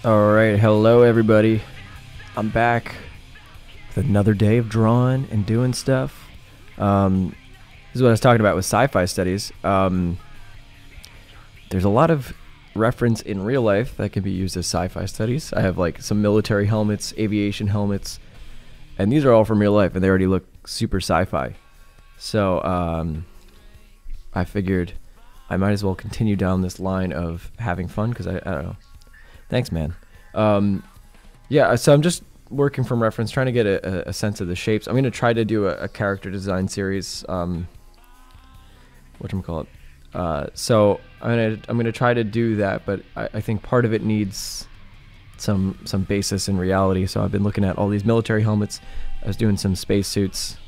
Alright, hello everybody. I'm back with another day of drawing and doing stuff. This is what I was talking about with Sci Fi Studies. There's a lot of reference in real life that can be used as Sci Fi Studies. I have like some military helmets, aviation helmets, and these are all from real life and they already look super sci fi. So I figured I might as well continue down this line of having fun because I don't know. Thanks, man. Yeah, so I'm just working from reference, trying to get a sense of the shapes. I'm going to try to do a character design series. Whatchamacallit? So I'm gonna try to do that, but I think part of it needs some basis in reality. So I've been looking at all these military helmets. I was doing some space suits.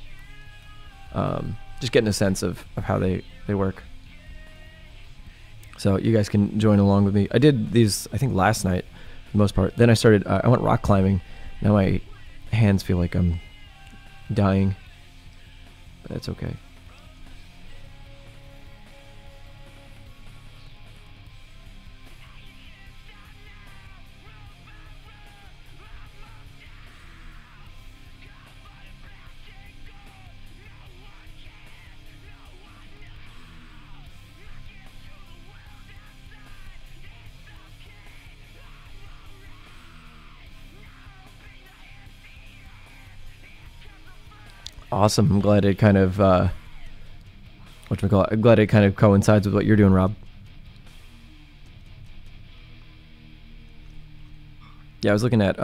Just getting a sense of how they work. So you guys can join along with me. I did these, I think, last night, for the most part. Then I started, I went rock climbing. Now my hands feel like I'm dying, but that's okay. Awesome. I'm glad it kind of, I'm glad it kind of coincides with what you're doing, Rob. Yeah, I was looking at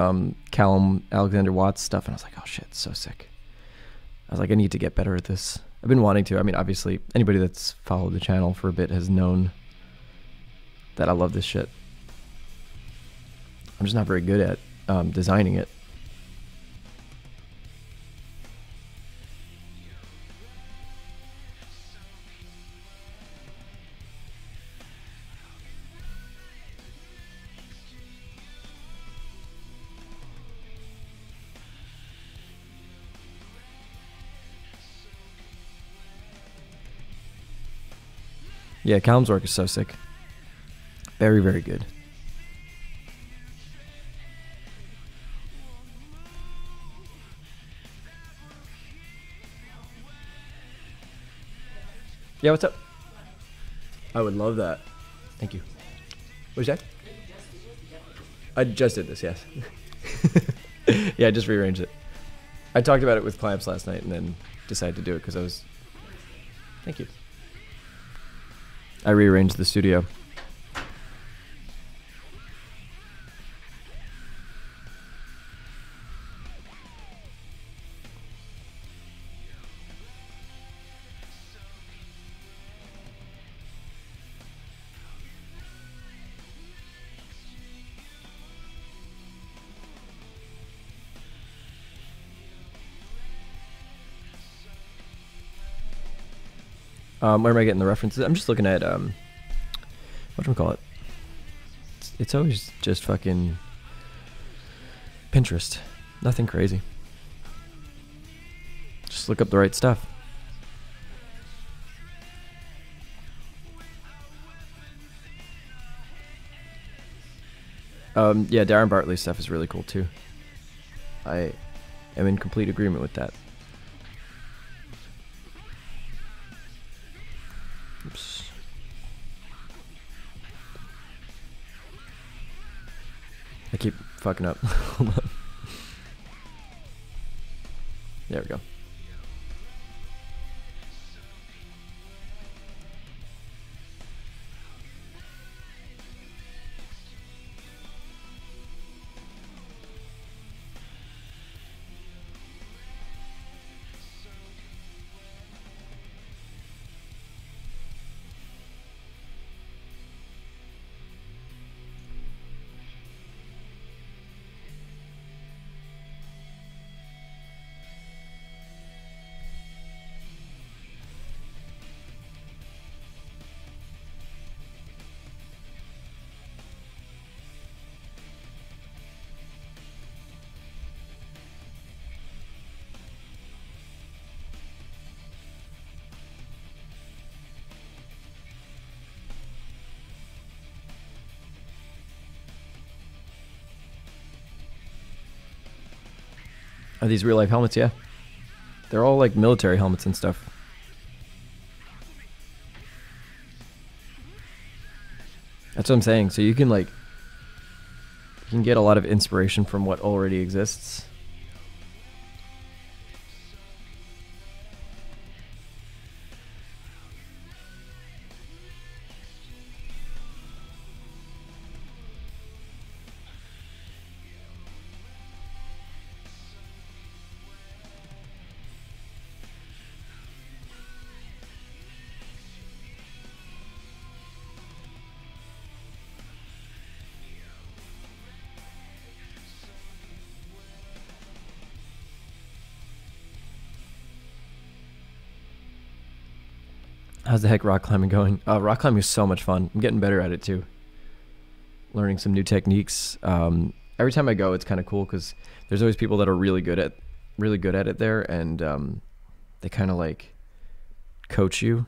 Callum Alexander Watts stuff, and I was like, oh shit, it's so sick. I was like, I need to get better at this. I've been wanting to. I mean, obviously, anybody that's followed the channel for a bit has known that I love this shit. I'm just not very good at designing it. Yeah, Callum's work is so sick. Very, very good. Yeah, what's up? I would love that. Thank you. What did you say? I just did this, yes. Yeah, I just rearranged it. I talked about it with Clamps last night and then decided to do it because I was... Thank you. I rearranged the studio. Where am I getting the references? I'm just looking at whatchamacallit. It's always just fucking Pinterest. Nothing crazy. Just look up the right stuff. Yeah, Darren Bartley's stuff is really cool too. I am in complete agreement with that. Oops. I keep fucking up. Hold on. There we go. Are these real life helmets? Yeah. They're all like military helmets and stuff. That's what I'm saying. So you can get a lot of inspiration from what already exists. How's the heck rock climbing going? Rock climbing is so much fun. I'm getting better at it too. Learning some new techniques. Every time I go, it's kind of cool because there's always people that are really good at it there, and they kind of like coach you.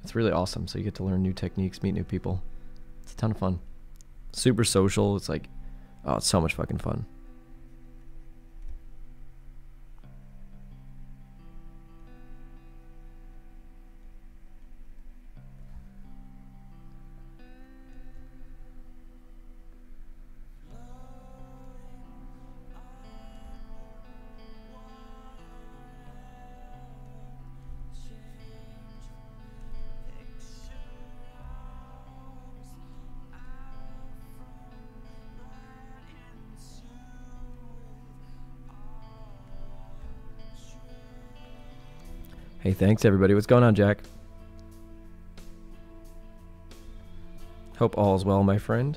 It's really awesome. So you get to learn new techniques, meet new people. It's a ton of fun. Super social. It's like, oh, it's so much fucking fun. Hey, thanks everybody. What's going on, Jack? Hope all is well, my friend.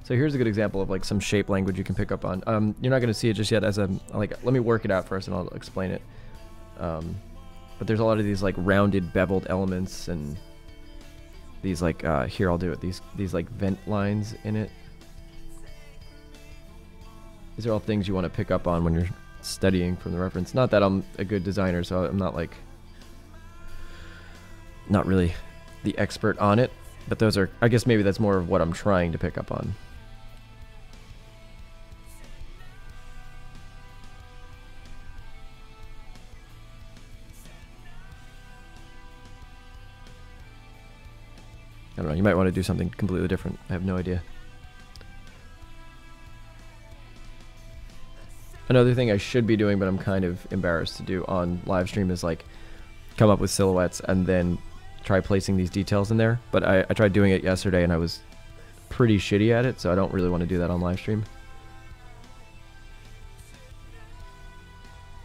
So here's a good example of like some shape language you can pick up on. You're not going to see it just yet as a, like, let me work it out first and I'll explain it. But there's a lot of these like rounded beveled elements and these like, here I'll do it, these like vent lines in it. These are all things you want to pick up on when you're studying from the reference. Not that I'm a good designer, so I'm not like, not really the expert on it, but those are, I guess maybe that's more of what I'm trying to pick up on. I don't know, you might want to do something completely different. I have no idea. Another thing I should be doing, but I'm kind of embarrassed to do on live stream, is like come up with silhouettes and then try placing these details in there. But I tried doing it yesterday and I was pretty shitty at it, so I don't really want to do that on live stream.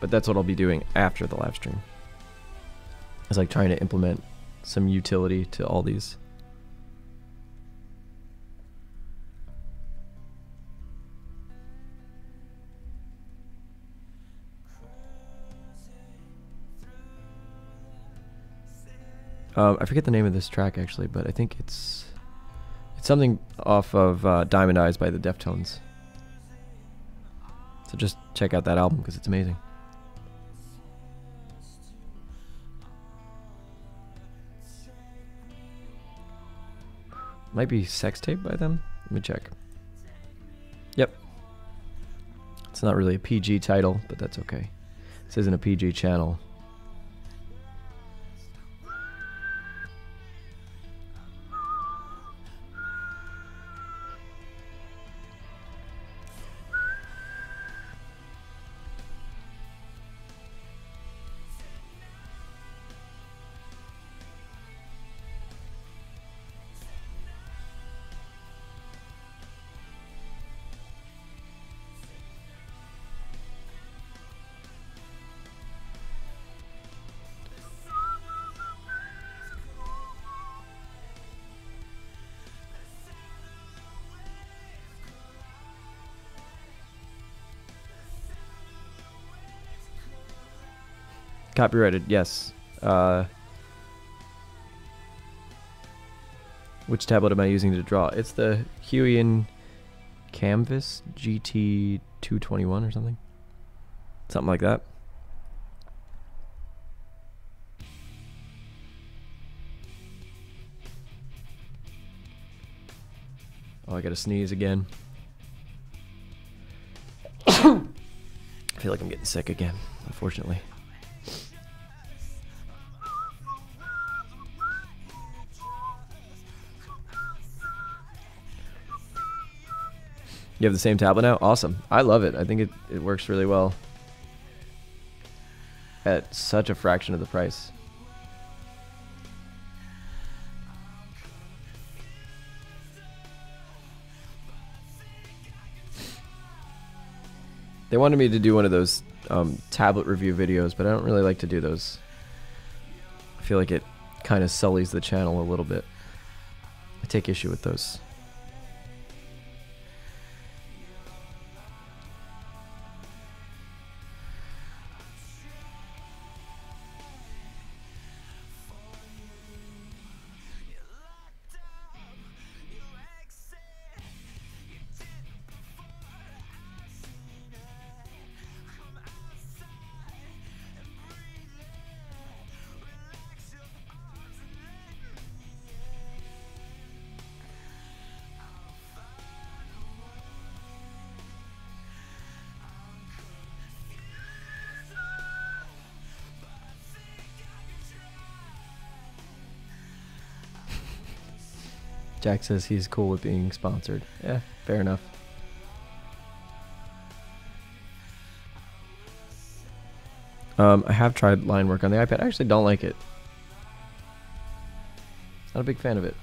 But that's what I'll be doing after the live stream. It's like trying to implement some utility to all these. I forget the name of this track actually, but I think it's something off of Diamond Eyes by the Deftones. So just check out that album because it's amazing. Might be Sex Tape by them. Let me check. Yep. It's not really a PG title, but that's okay. This isn't a PG channel. Copyrighted, yes. Which tablet am I using to draw? It's the Huion Canvas GT 221 or something. Something like that. Oh, I gotta sneeze again. I feel like I'm getting sick again, unfortunately. You have the same tablet now? Awesome. I love it. I think it works really well. At such a fraction of the price. They wanted me to do one of those tablet review videos, but I don't really like to do those. I feel like it kind of sullies the channel a little bit. I take issue with those. Jack says he's cool with being sponsored. Yeah, fair enough. I have tried line work on the iPad. I actually don't like it. Not a big fan of it.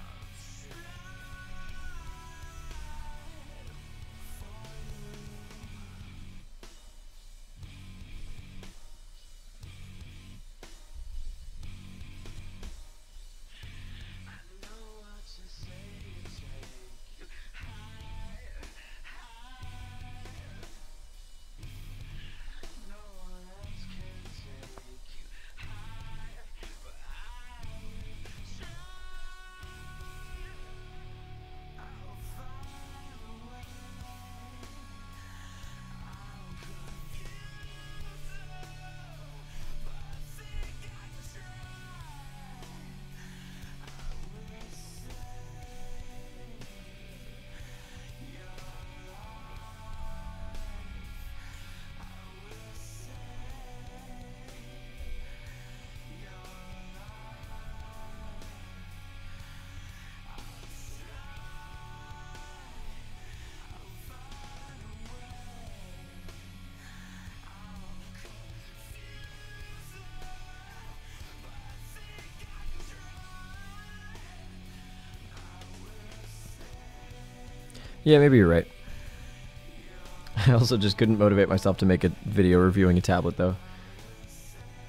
Yeah, maybe you're right. I also just couldn't motivate myself to make a video reviewing a tablet, though.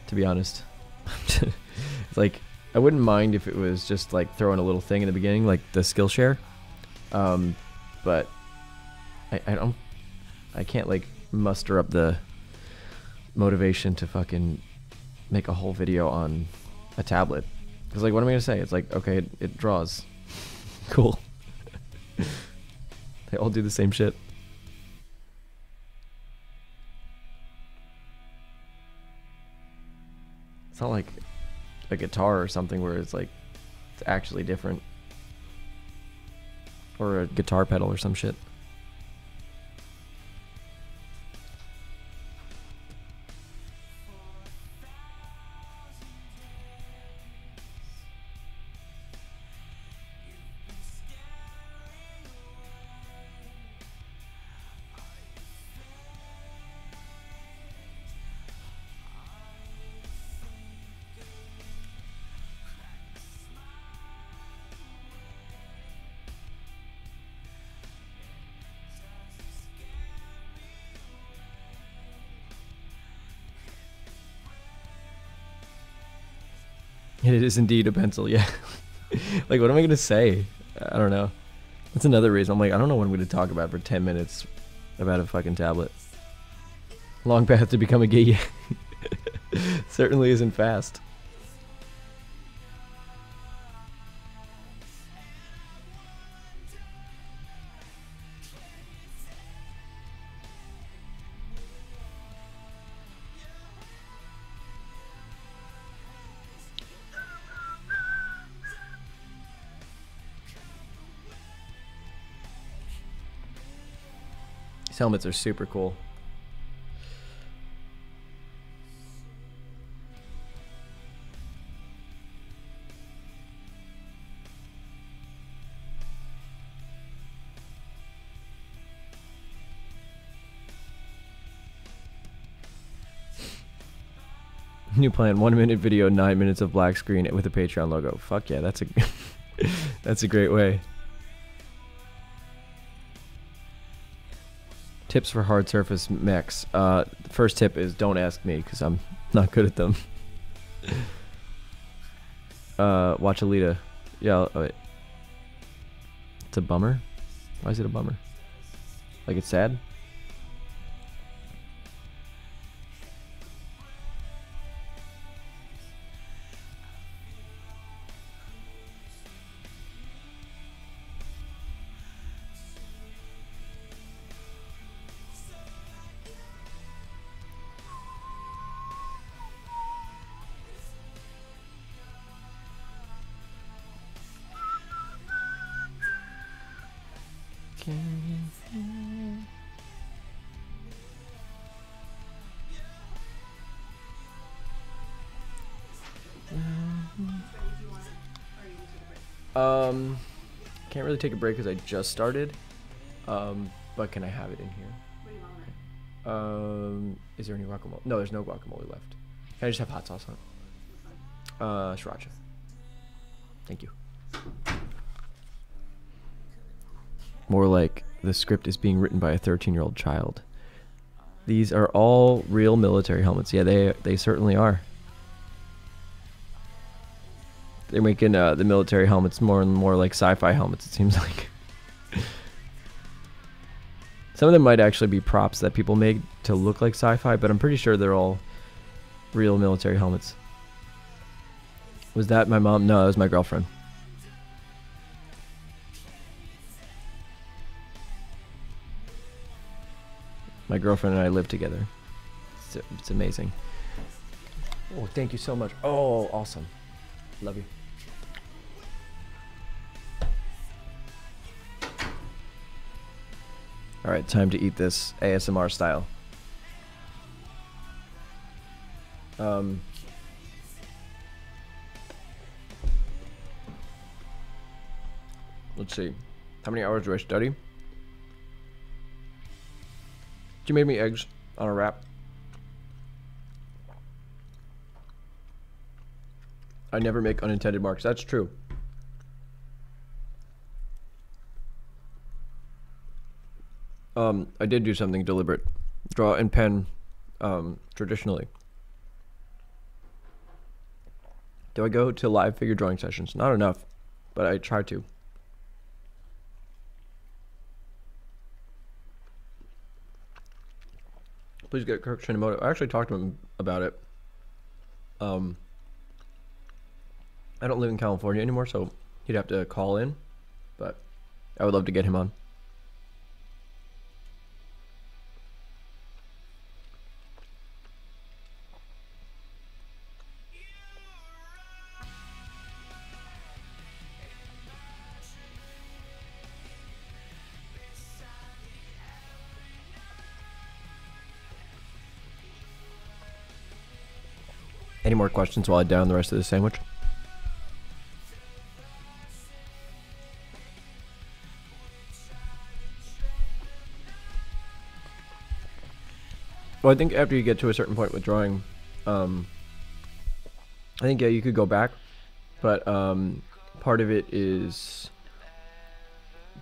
To be honest. It's like, I wouldn't mind if it was just like throwing a little thing in the beginning, like the Skillshare. But I can't like muster up the motivation to fucking make a whole video on a tablet. Because like, what am I gonna say? It's like, okay, it draws. Cool. They all do the same shit. It's not like a guitar or something where it's like it's actually different. Or a guitar pedal or some shit. It is indeed a pencil, yeah. Like, what am I going to say? I don't know. That's another reason. I'm like, I don't know what I'm going to talk about for 10 minutes about a fucking tablet. Long path to become a geek. Certainly isn't fast. These helmets are super cool. New plan: 1 minute video, 9 minutes of black screen with a Patreon logo. Fuck yeah, that's a that's a great way. Tips for hard surface mechs. First tip is don't ask me because I'm not good at them. Watch Alita. Yeah, oh wait. It's a bummer? Why is it a bummer? Like it's sad? Can't really take a break because I just started. But can I have it in here? What do you want? Is there any guacamole? No, there's no guacamole left. Can I just have hot sauce on it? Sriracha. Thank you. More like the script is being written by a 13-year-old child. These are all real military helmets. Yeah, they certainly are. They're making the military helmets more and more like sci-fi helmets, it seems like. Some of them might actually be props that people made to look like sci-fi, but I'm pretty sure they're all real military helmets. Was that my mom? No, that was my girlfriend. My girlfriend and I live together. It's amazing. Oh, thank you so much. Oh, awesome. Love you. All right, time to eat this ASMR style. Let's see. How many hours do I study? You made me eggs on a wrap. I never make unintended marks. That's true. I did do something deliberate. Draw and pen, traditionally. Do I go to live figure drawing sessions? Not enough, but I try to. Please get Kirk Shinimoto. I actually talked to him about it. I don't live in California anymore, so he'd have to call in, but I would love to get him on. Any more questions while I down the rest of the sandwich? Well, I think after you get to a certain point with drawing, I think, yeah, you could go back, but part of it is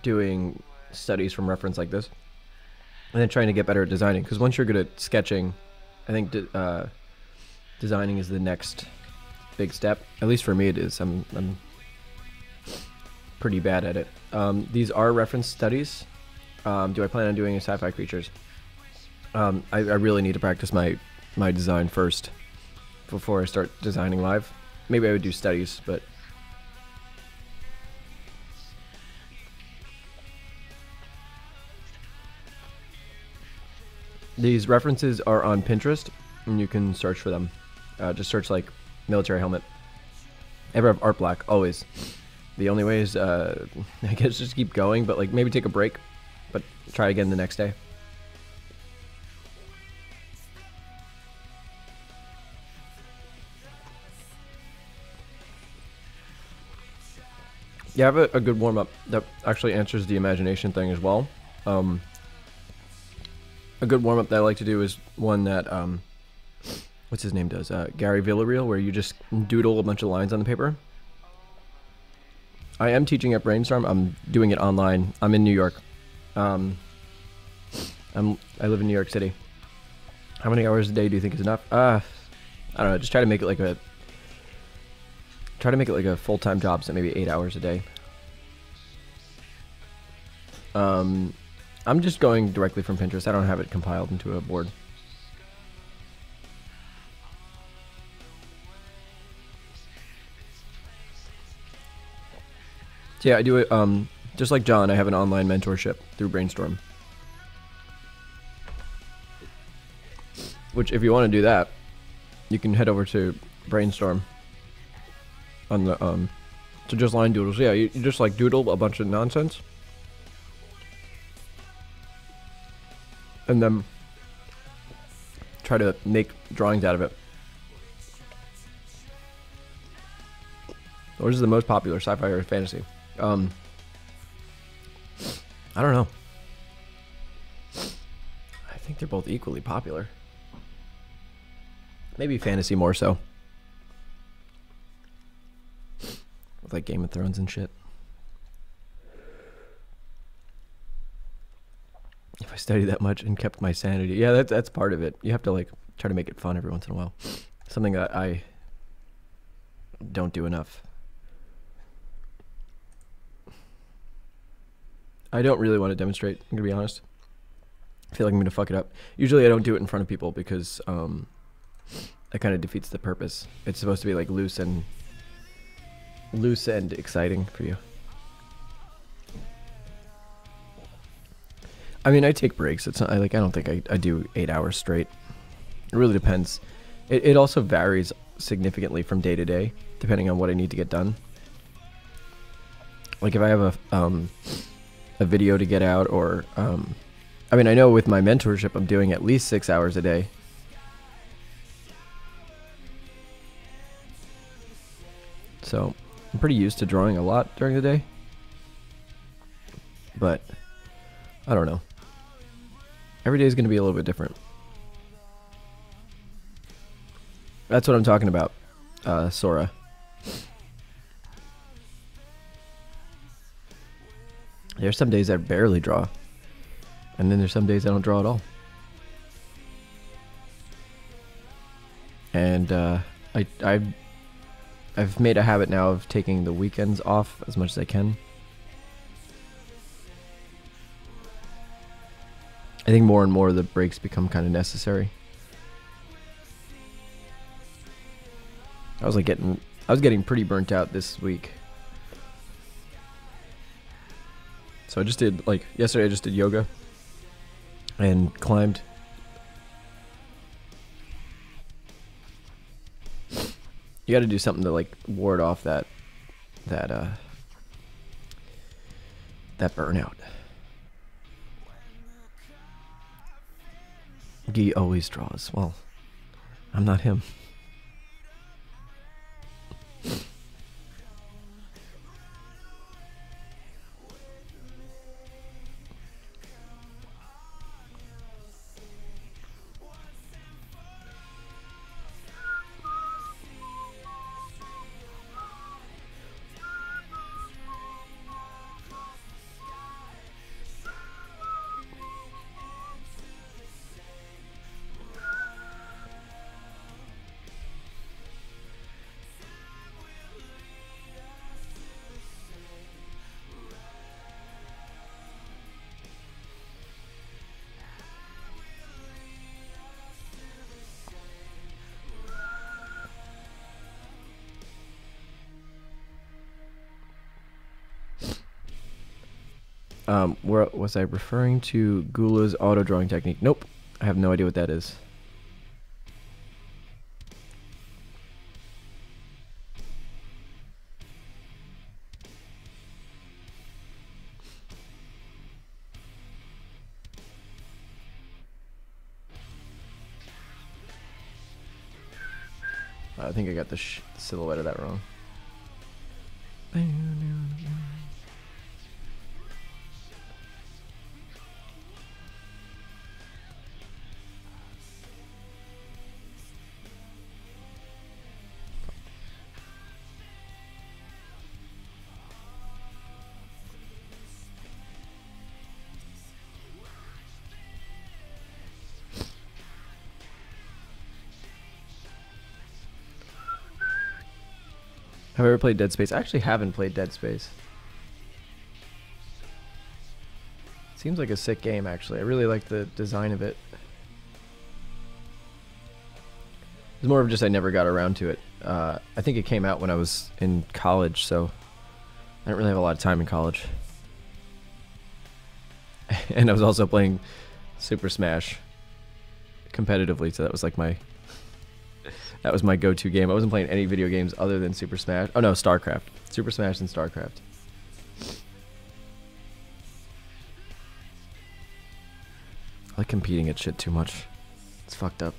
doing studies from reference like this, and then trying to get better at designing, because once you're good at sketching, I think designing is the next big step. At least for me it is. I'm pretty bad at it. These are reference studies. Do I plan on doing sci-fi creatures? I really need to practice my design first before I start designing live. Maybe I would do studies, but these references are on Pinterest and you can search for them. Just search like military helmet. Ever have art black? Always. The only way is I guess just keep going, but like maybe take a break, but try again the next day. Yeah, I have a good warm up that actually answers the imagination thing as well. A good warm up that I like to do is one that what's his name does, Gary Villarreal, where you just doodle a bunch of lines on the paper. I am teaching at Brainstorm. I'm doing it online. I'm in New York. I live in New York City. How many hours a day do you think is enough? I don't know. Just try to make it like a full-time job, so maybe 8 hours a day. I'm just going directly from Pinterest. I don't have it compiled into a board. So yeah, I do it. Just like John, I have an online mentorship through Brainstorm. Which, if you want to do that, you can head over to Brainstorm on the so just line doodles. Yeah, you just like doodle a bunch of nonsense, and then try to make drawings out of it. Which is the most popular, sci-fi or fantasy? I don't know. I think they're both equally popular. Maybe fantasy more so. With like Game of Thrones and shit. If I studied that much and kept my sanity. Yeah, that's part of it. You have to like try to make it fun every once in a while. Something that I don't do enough. I don't really want to demonstrate, I'm gonna be honest. I feel like I'm gonna fuck it up. Usually I don't do it in front of people because that kind of defeats the purpose. It's supposed to be like loose and exciting for you. I mean, I take breaks. It's not I don't think I do 8 hours straight. It really depends. It also varies significantly from day to day, depending on what I need to get done. Like if I have a video to get out, or I mean, I know with my mentorship I'm doing at least 6 hours a day. So I'm pretty used to drawing a lot during the day, but I don't know. Every day is going to be a little bit different. That's what I'm talking about, Sora. There's some days I barely draw, and then there's some days I don't draw at all. And I've made a habit now of taking the weekends off as much as I can. I think more and more the breaks become kind of necessary. I was getting pretty burnt out this week. So I just did, like, yesterday I just did yoga and climbed. You got to do something to like ward off that burnout. Guy always draws. Well, I'm not him. Where was I referring to Gula's auto drawing technique? Nope. I have no idea what that is. I think I got the silhouette of that wrong. Have I ever played Dead Space? I actually haven't played Dead Space. Seems like a sick game, actually. I really like the design of it. It's more of just I never got around to it. I think it came out when I was in college, so I didn't really have a lot of time in college. And I was also playing Super Smash competitively, so that was like my go-to game. I wasn't playing any video games other than Super Smash. Oh no, StarCraft. Super Smash and StarCraft. I like competing at shit too much. It's fucked up.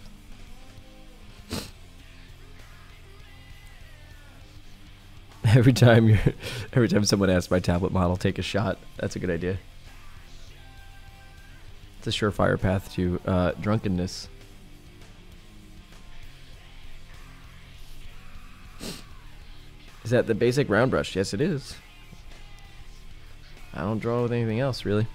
Every time someone asks my tablet model, take a shot. That's a good idea. It's a surefire path to drunkenness. Is that the basic round brush? Yes, it is. I don't draw with anything else, really.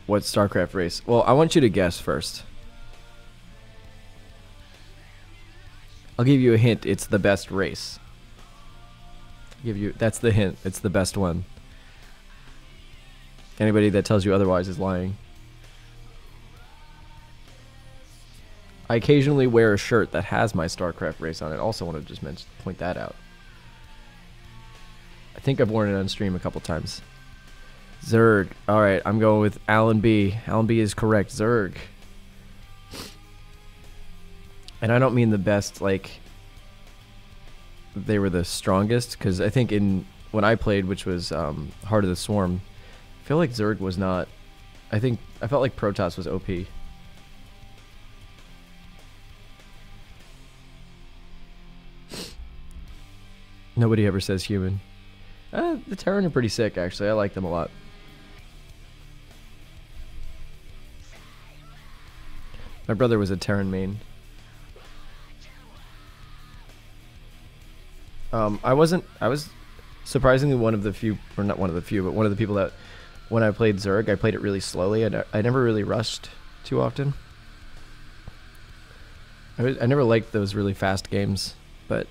What StarCraft race? Well, I want you to guess first. I'll give you a hint. It's the best race. That's the hint. It's the best one. Anybody that tells you otherwise is lying. I occasionally wear a shirt that has my StarCraft race on it. Also want to just point that out. I think I've worn it on stream a couple times. Zerg. Alright, I'm going with Alan B. Alan B is correct. Zerg. And I don't mean the best, like, they were the strongest, because I think when I played, which was Heart of the Swarm, I feel like Zerg was not... I felt like Protoss was OP. Nobody ever says human. The Terran are pretty sick, actually. I like them a lot. My brother was a Terran main. I was surprisingly one of the few, or not one of the few, but one of the people that when I played Zerg, I played it really slowly. I never really rushed too often. I never liked those really fast games, but...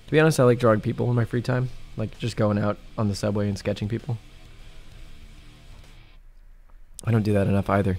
To be honest, I like drawing people in my free time. Like just going out on the subway and sketching people. I don't do that enough either.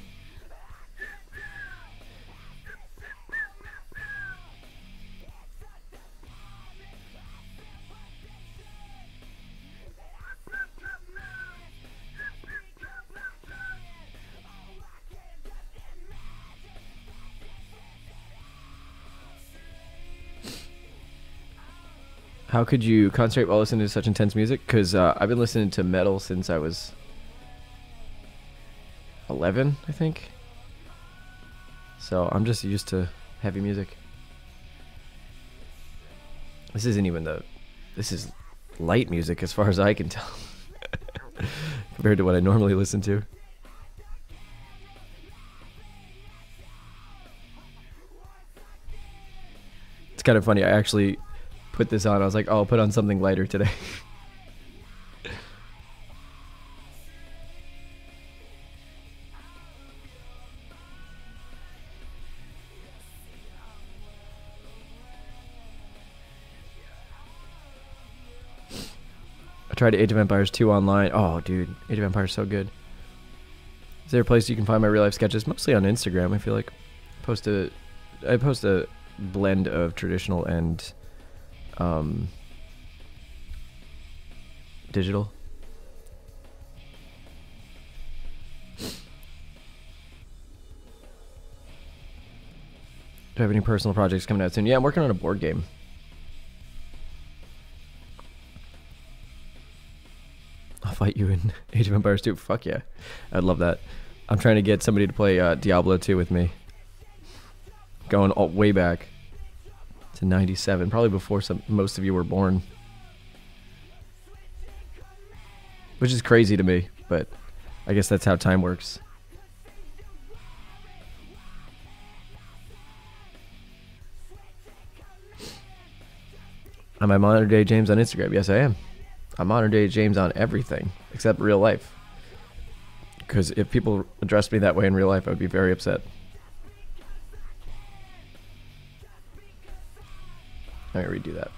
How could you concentrate while listening to such intense music? Because I've been listening to metal since I was 11, I think. So I'm just used to heavy music. This isn't even this is light music as far as I can tell. Compared to what I normally listen to. It's kind of funny. I actually put this on. I was like, oh, I'll put on something lighter today. I tried Age of Empires 2 online. Oh, dude. Age of Empires is so good. Is there a place you can find my real life sketches? Mostly on Instagram, I feel like. I post a blend of traditional and digital. Do I have any personal projects coming out soon? Yeah, I'm working on a board game. I'll fight you in Age of Empires 2. Fuck yeah. I'd love that. I'm trying to get somebody to play Diablo 2 with me. Going all way back to 97, probably before most of you were born. Which is crazy to me, but I guess that's how time works. Am I modern day James on Instagram? Yes, I am. I'm modern day James on everything except real life. Because if people addressed me that way in real life, I would be very upset. Let me redo that.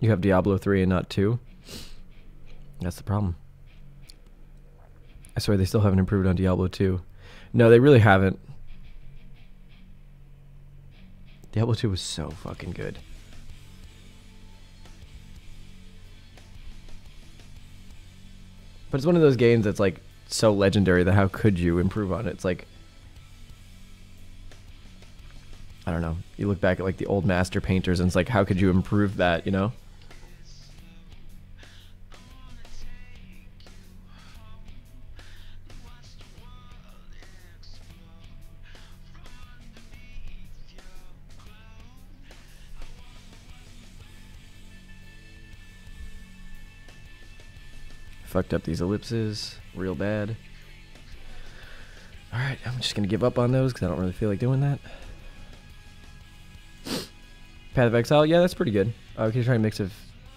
You have Diablo 3 and not 2? That's the problem. I swear they still haven't improved on Diablo 2. No, they really haven't. Diablo 2 was so fucking good. But it's one of those games that's like so legendary that how could you improve on it? It's like, I don't know. You look back at like the old master painters and it's like, how could you improve that, you know? Fucked up these ellipses real bad. Alright, I'm just gonna give up on those because I don't really feel like doing that. Path of Exile, yeah, that's pretty good. Can you try and mix it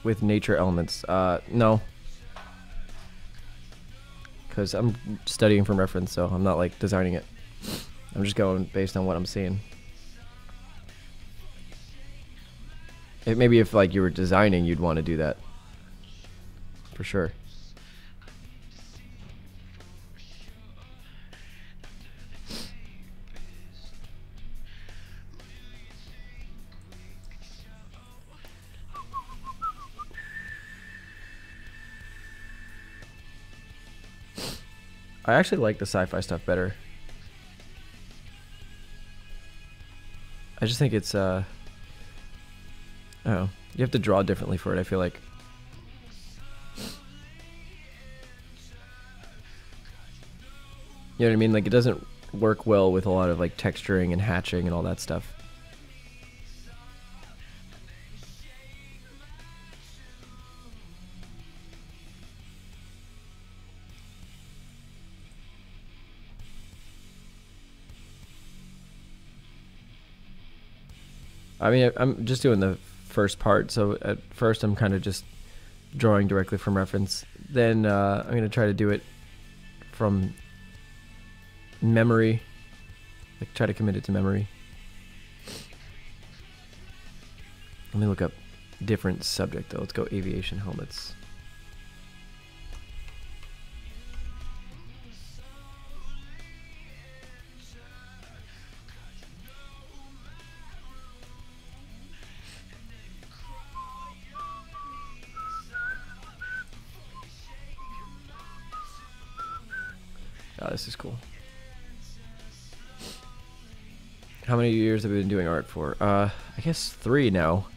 with nature elements? No. Because I'm studying from reference, so I'm not like designing it. I'm just going based on what I'm seeing. Maybe if like you were designing, you'd want to do that. For sure. I actually like the sci-fi stuff better. I just think it's, I don't know. You have to draw differently for it, I feel like. You know what I mean? Like, it doesn't work well with a lot of, like, texturing and hatching and all that stuff. I mean, I'm just doing the first part, so at first I'm kind of just drawing directly from reference. Then I'm going to try to do it from memory, like try to commit it to memory. Let me look up different subject though. Let's go aviation helmets. Oh, this is cool. How many years have we been doing art for? I guess 3 now.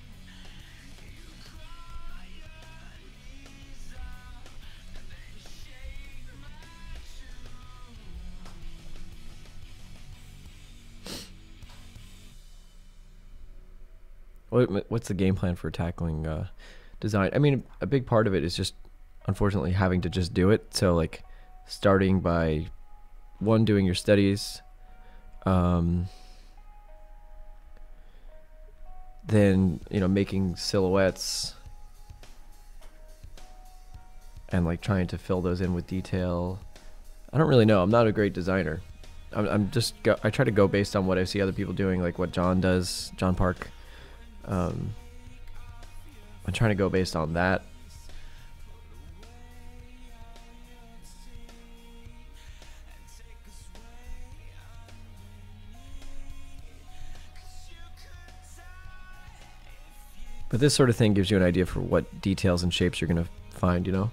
What's the game plan for tackling design? I mean, a big part of it is just, unfortunately, having to just do it. So, like, starting by, one, doing your studies, then, you know, making silhouettes, and, like, trying to fill those in with detail. I don't really know. I'm not a great designer. I try to go based on what I see other people doing, like what John does, John Park. I'm trying to go based on that. But this sort of thing gives you an idea for what details and shapes you're going to find, you know?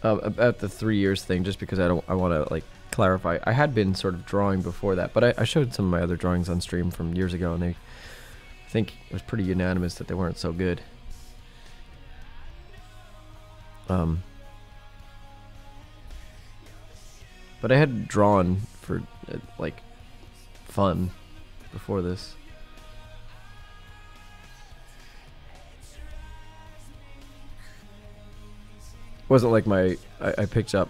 About the 3 years thing, just because I want to, like, clarify. I had been sort of drawing before that, but I showed some of my other drawings on stream from years ago, and I think it was pretty unanimous that they weren't so good. But I had drawn for like fun before this. It wasn't like I picked up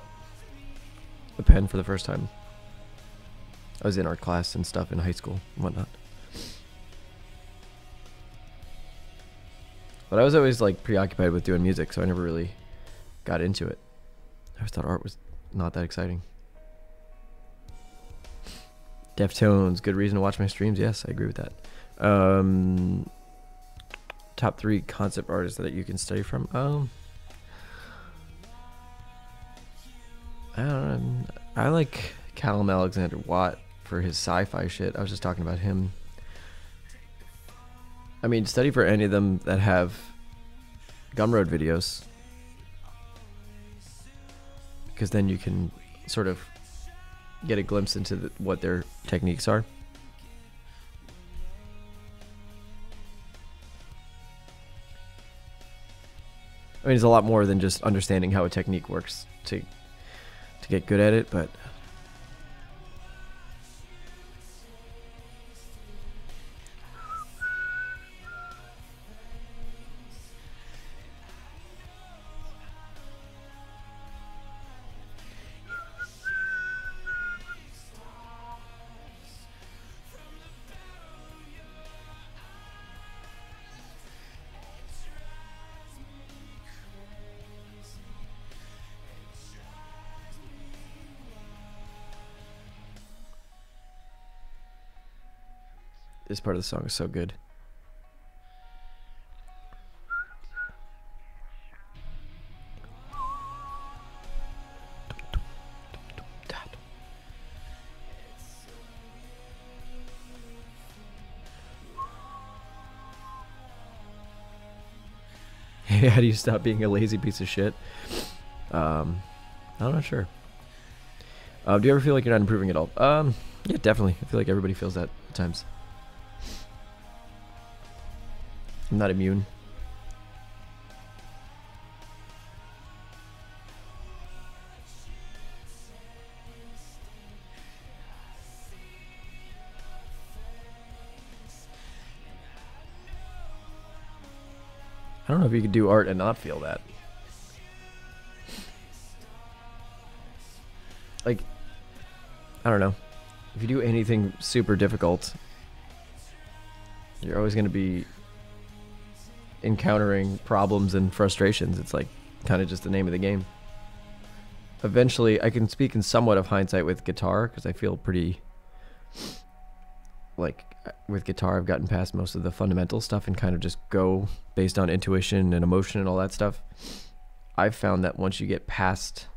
a pen for the first time. I was in art class and stuff in high school and whatnot. But I was always like preoccupied with doing music, so I never really got into it. I always thought art was not that exciting. Deftones, good reason to watch my streams. Yes, I agree with that. Top 3 concept artists that you can study from. I don't know. I like Callum Alexander Watt for his sci-fi shit. I was just talking about him. I mean, study for any of them that have Gumroad videos, because then you can sort of get a glimpse into what their techniques are. I mean, it's a lot more than just understanding how a technique works to get good at it, but this part of the song is so good. How do you stop being a lazy piece of shit? I'm not sure. Do you ever feel like you're not improving at all? Yeah, definitely. I feel like everybody feels that at times. I'm not immune. I don't know if you could do art and not feel that. Like, I don't know. If you do anything super difficult, you're always going to be encountering problems and frustrations. It's like kind of just the name of the game. Eventually, I can speak in somewhat of hindsight with guitar, because I feel pretty like with guitar I've gotten past most of the fundamental stuff and kind of just go based on intuition and emotion and all that stuff. I've found that once you get past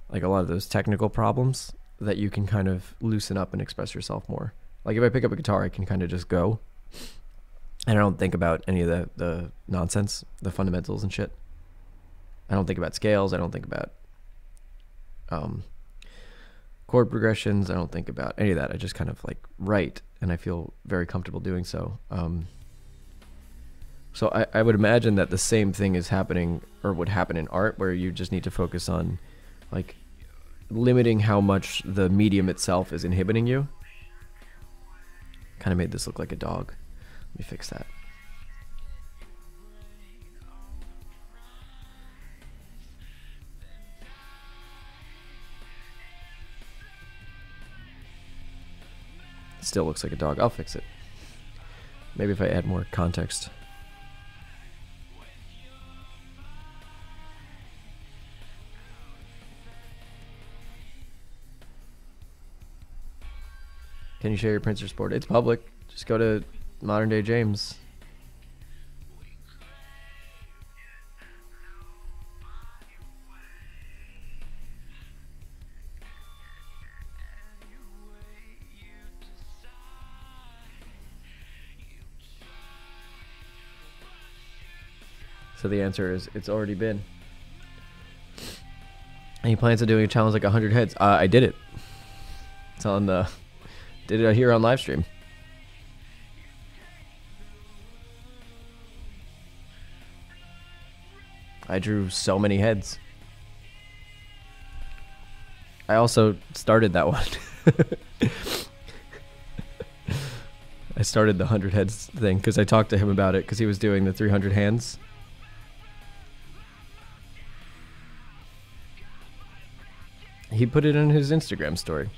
like a lot of those technical problems, that you can kind of loosen up and express yourself more. Like if I pick up a guitar, I can kind of just go, and I don't think about any of the nonsense, the fundamentals and shit. I don't think about scales. I don't think about chord progressions. I don't think about any of that. I just kind of like write, and I feel very comfortable doing so. So I would imagine that the same thing is happening, or would happen in art, where you just need to focus on like limiting how much the medium itself is inhibiting you. Kind of made this look like a dog. Let me fix that. It still looks like a dog. I'll fix it. Maybe if I add more context. Can you share your printer sport? It's public. Just go to Modern Day James. So the answer is it's already been. Any plans on doing a challenge like 100 heads? I did it. It's on the... Did it here on live stream. I drew so many heads. I also started that one. I started the 100 heads thing because I talked to him about it because he was doing the 300 hands. He put it in his Instagram story.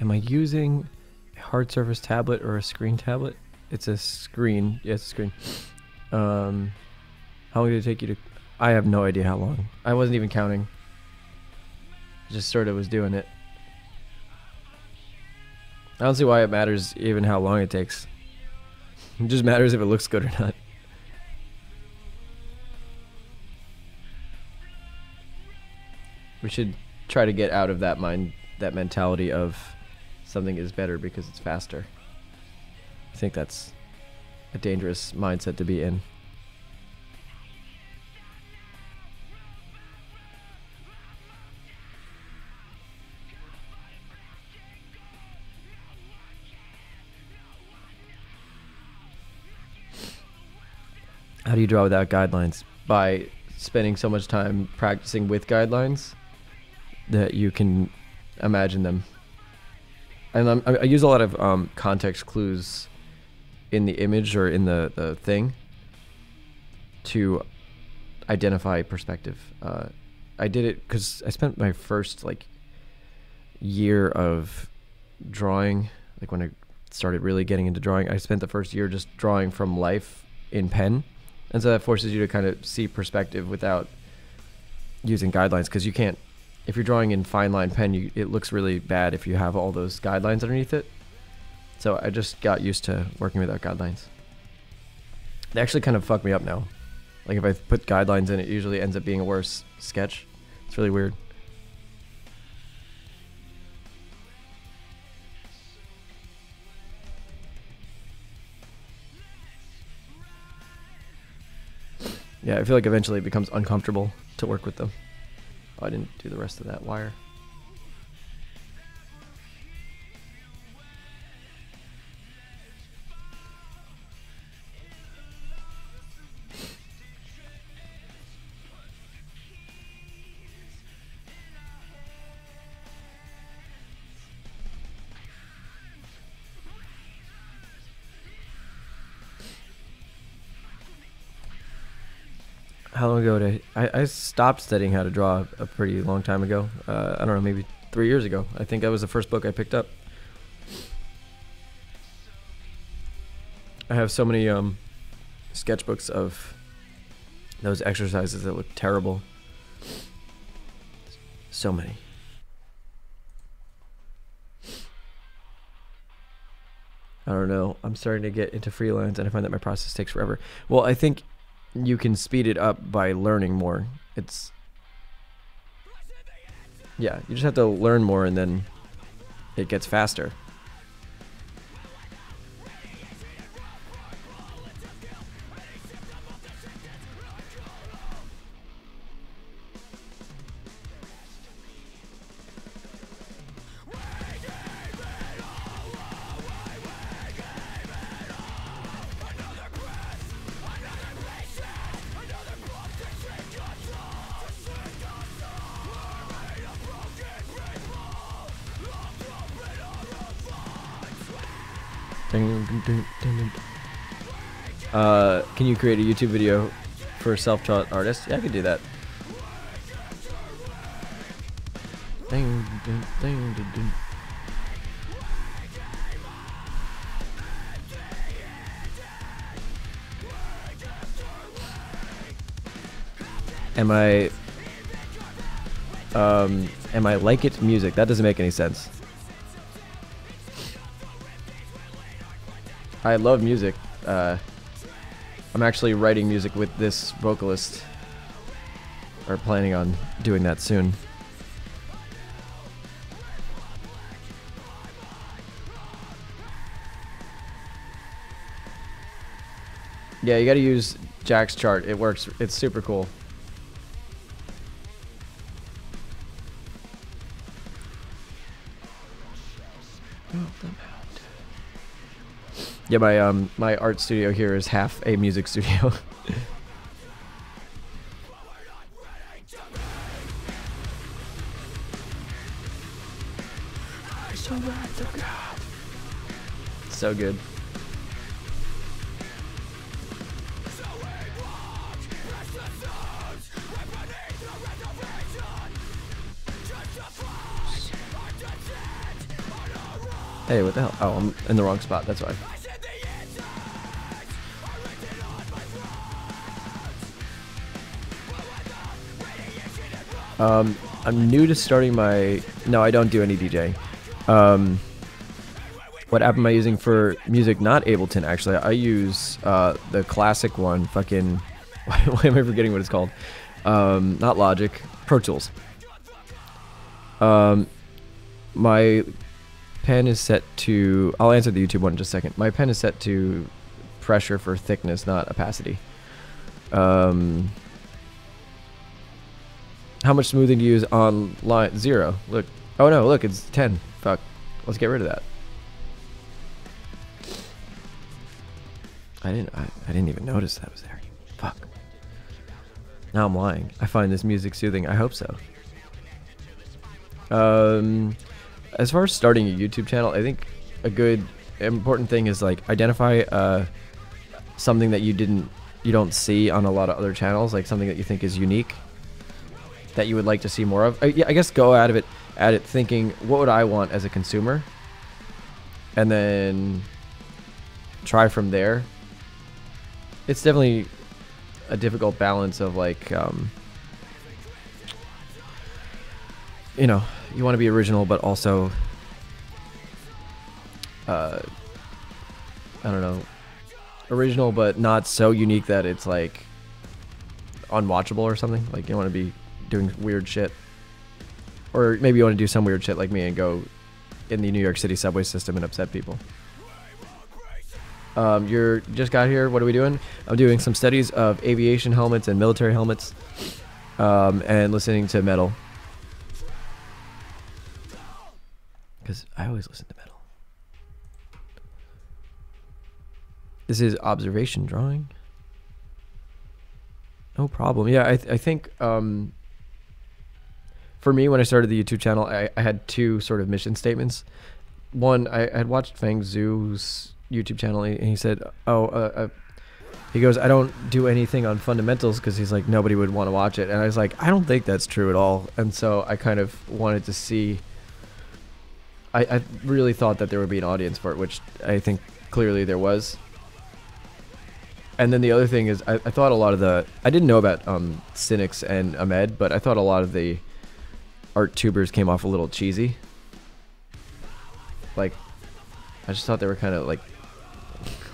Am I using a hard surface tablet or a screen tablet? It's a screen. Yeah, it's a screen. How long did it take you to... I have no idea how long. I wasn't even counting. Just sort of was doing it. I don't see why it matters even how long it takes. It just matters if it looks good or not. We should try to get out of that mentality of something is better because it's faster. I think that's a dangerous mindset to be in. How do you draw without guidelines? By spending so much time practicing with guidelines that you can imagine them. And I use a lot of context clues in the image or in the thing to identify perspective. I did it because I spent my first year of drawing, like when I started really getting into drawing, I spent the first year just drawing from life in pen. And so that forces you to kind of see perspective without using guidelines, because you can't, if you're drawing in fine line pen, it looks really bad if you have all those guidelines underneath it. So I just got used to working without guidelines. They actually kind of fuck me up now. Like if I put guidelines in, it usually ends up being a worse sketch. It's really weird. Yeah, I feel like eventually it becomes uncomfortable to work with them. Oh, I didn't do the rest of that wire. How long ago did I stopped studying how to draw a pretty long time ago. I don't know, maybe 3 years ago. I think that was the first book I picked up. I have so many sketchbooks of those exercises that look terrible. So many. I don't know. I'm starting to get into freelance and I find that my process takes forever. Well, I think you can speed it up by learning more. Yeah, you just have to learn more and then it gets faster. Can you create a YouTube video for self-taught artists? Yeah, I could do that. Am I like it music? That doesn't make any sense. I love music. I'm actually writing music with this vocalist, or planning on doing that soon. Yeah, you gotta use Jack's chart. It works. It's super cool. Yeah, my art studio here is half a music studio. So good. Hey, what the hell? Oh, I'm in the wrong spot. That's why. I'm new to starting my... No, I don't do any DJ. What app am I using for music? Not Ableton, actually. I use the classic one. Fucking... Why am I forgetting what it's called? Not Logic. Pro Tools. My pen is set to... I'll answer the YouTube one in just a second. My pen is set to pressure for thickness, not opacity. How much smoothing do you use on line? 0. Look. Oh no, look, it's 10. Fuck. Let's get rid of that. I didn't even notice that was there. Fuck. Now I'm lying. I find this music soothing. I hope so. As far as starting a YouTube channel, I think a good important thing is like identify something that you don't see on a lot of other channels, like something that you think is unique, that you would like to see more of. Yeah, I guess go at it thinking, what would I want as a consumer? And then try from there. It's definitely a difficult balance of like, you know, you want to be original, but also, I don't know, original, but not so unique that it's like unwatchable or something. Like you want to be doing weird shit, or maybe you want to do some weird shit like me and go in the New York City subway system and upset people. You're just got here. What are we doing? I'm doing some studies of aviation helmets and military helmets, and listening to metal. Because I always listen to metal. This is observation drawing. No problem. Yeah, I think for me, when I started the YouTube channel, I had two sort of mission statements. One, I had watched Fang Zhu's YouTube channel, and he said, he goes, I don't do anything on fundamentals because he's like, nobody would want to watch it. And I was like, I don't think that's true at all. And so I kind of wanted to see, I really thought that there would be an audience for it, which I think clearly there was. And then the other thing is, I thought a lot of I didn't know about Cynics and Ahmed, but I thought a lot of the art tubers came off a little cheesy. Like, I just thought they were kind of like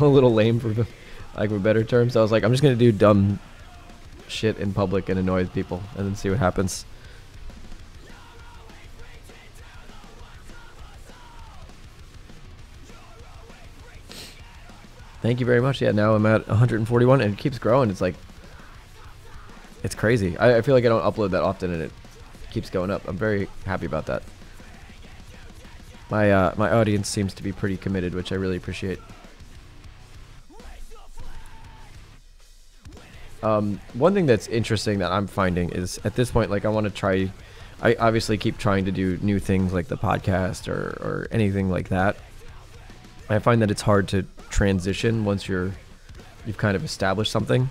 a little lame, for like a better term. So I was like, I'm just gonna do dumb shit in public and annoy people, and then see what happens. Thank you very much. Yeah, now I'm at 141, and it keeps growing. It's like, it's crazy. I feel like I don't upload that often, and it keeps going up. I'm very happy about that. My audience seems to be pretty committed, which I really appreciate. One thing that's interesting that I'm finding is, at this point, like, I want to try, I obviously keep trying to do new things like the podcast or anything like that. I find that it's hard to transition once you've kind of established something,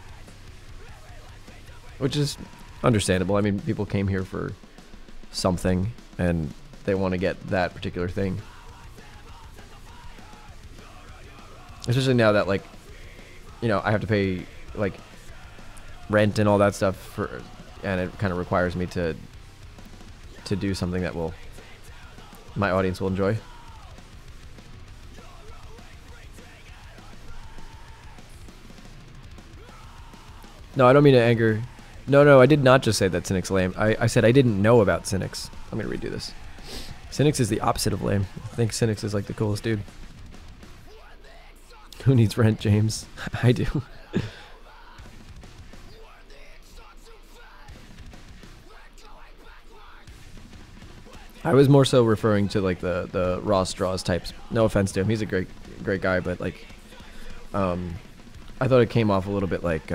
which is understandable. I mean, people came here for something and they want to get that particular thing. Especially now that, like, you know, I have to pay like rent and all that stuff and it kind of requires me to do something that my audience will enjoy. No, I don't mean to anger. No, no, I did not just say that Cynic's lame. I said I didn't know about Cynics. I'm gonna redo this. Cynics is the opposite of lame. I think Cynics is like the coolest dude. Who needs rent, James? I do. I was more so referring to like the raw straws types. No offense to him, he's a great guy, but like, I thought it came off a little bit like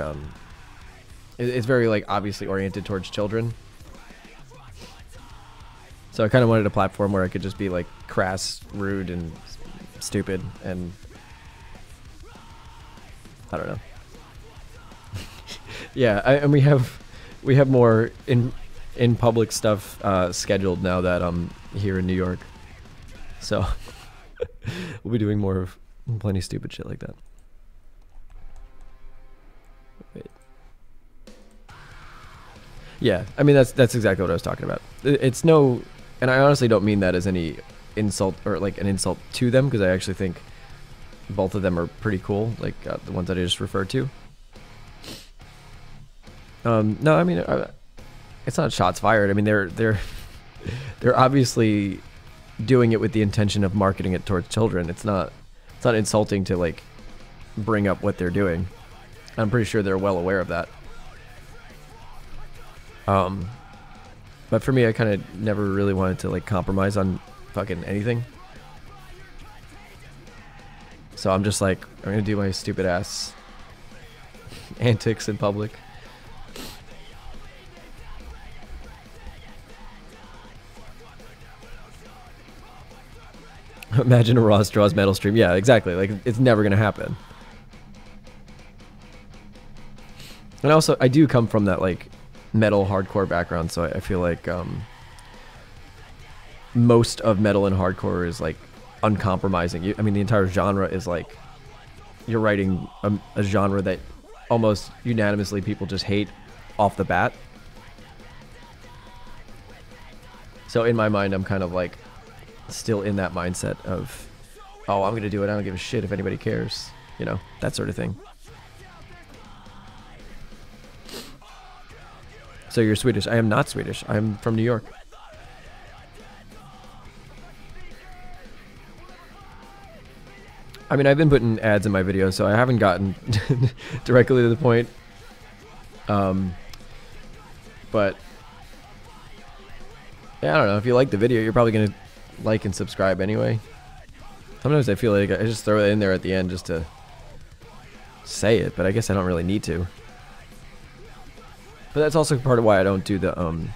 it's very like obviously oriented towards children. So I kind of wanted a platform where I could just be like crass, rude, and stupid, and I don't know. Yeah, and we have more in public stuff scheduled now that I'm here in New York, so we'll be doing more of plenty stupid shit like that. Wait. Yeah, I mean that's exactly what I was talking about. It's no, and I honestly don't mean that as any insult or like an insult to them, because I actually think both of them are pretty cool, like the ones that I just referred to. No, I mean it's not shots fired. I mean they're obviously doing it with the intention of marketing it towards children. It's not insulting to like bring up what they're doing. I'm pretty sure they're well aware of that. But for me, I kind of never really wanted to like compromise on fucking anything. So I'm just like, I'm gonna do my stupid ass antics in public. Imagine a Raw Straws metal stream. Yeah, exactly. Like, it's never gonna happen. And also, I do come from that like metal hardcore background, so I feel like most of metal and hardcore is like uncompromising. I mean, the entire genre is like you're writing a genre that almost unanimously people just hate off the bat. So in my mind, I'm kind of like still in that mindset of, oh, I'm gonna do it, I don't give a shit if anybody cares, you know, that sort of thing. So you're Swedish. I am not Swedish. I'm from New York. I mean, I've been putting ads in my videos, so I haven't gotten directly to the point. But yeah, I don't know. If you like the video, you're probably gonna like and subscribe anyway. Sometimes I feel like I just throw it in there at the end just to say it, but I guess I don't really need to. But that's also part of why I don't do the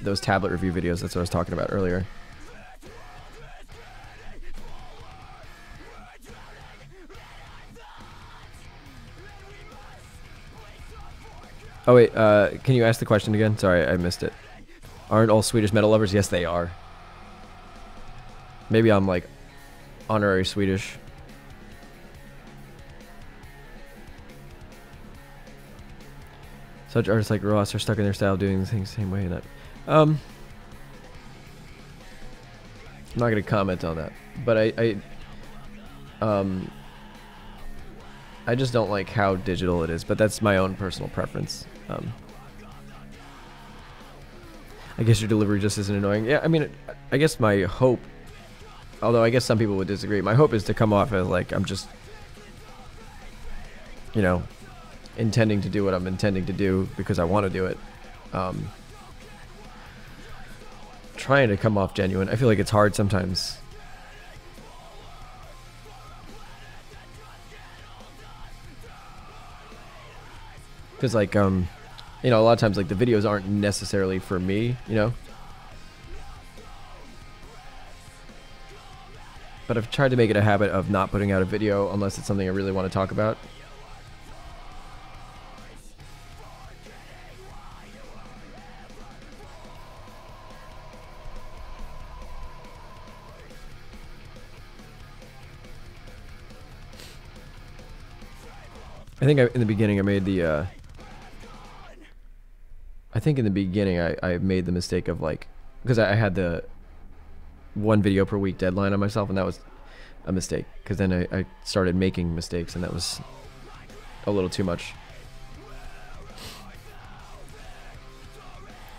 those tablet review videos. That's what I was talking about earlier. Oh wait, can you ask the question again? Sorry, I missed it. Aren't all Swedish metal lovers? Yes, they are. Maybe I'm like honorary Swedish. Such artists like Ross are stuck in their style doing things the same way. That I'm not gonna comment on that, but I just don't like how digital it is. But that's my own personal preference. I guess your delivery just isn't annoying. Yeah, I mean, I guess my hope, although I guess some people would disagree, my hope is to come off as like I'm just, you know, intending to do what I'm intending to do because I want to do it. Trying to come off genuine. I feel like it's hard sometimes. Because like, you know, a lot of times like the videos aren't necessarily for me, you know. But I've tried to make it a habit of not putting out a video unless it's something I really want to talk about. I think in the beginning I made the I think in the beginning I made the mistake of like, because I had the one video per week deadline on myself, and that was a mistake because then I started making mistakes, and that was a little too much.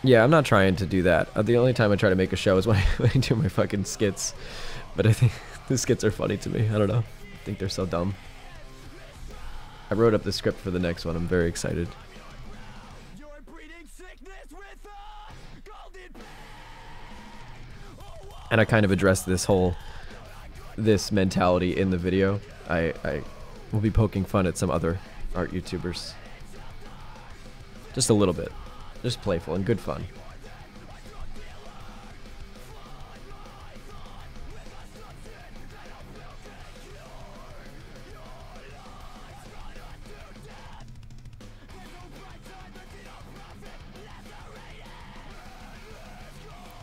Yeah, I'm not trying to do that. The only time I try to make a show is when when I do my fucking skits. But I think the skits are funny to me. I don't know. I think they're so dumb. I wrote up the script for the next one. I'm very excited. And I kind of addressed this mentality in the video. I will be poking fun at some other art YouTubers. Just a little bit. Just playful and good fun.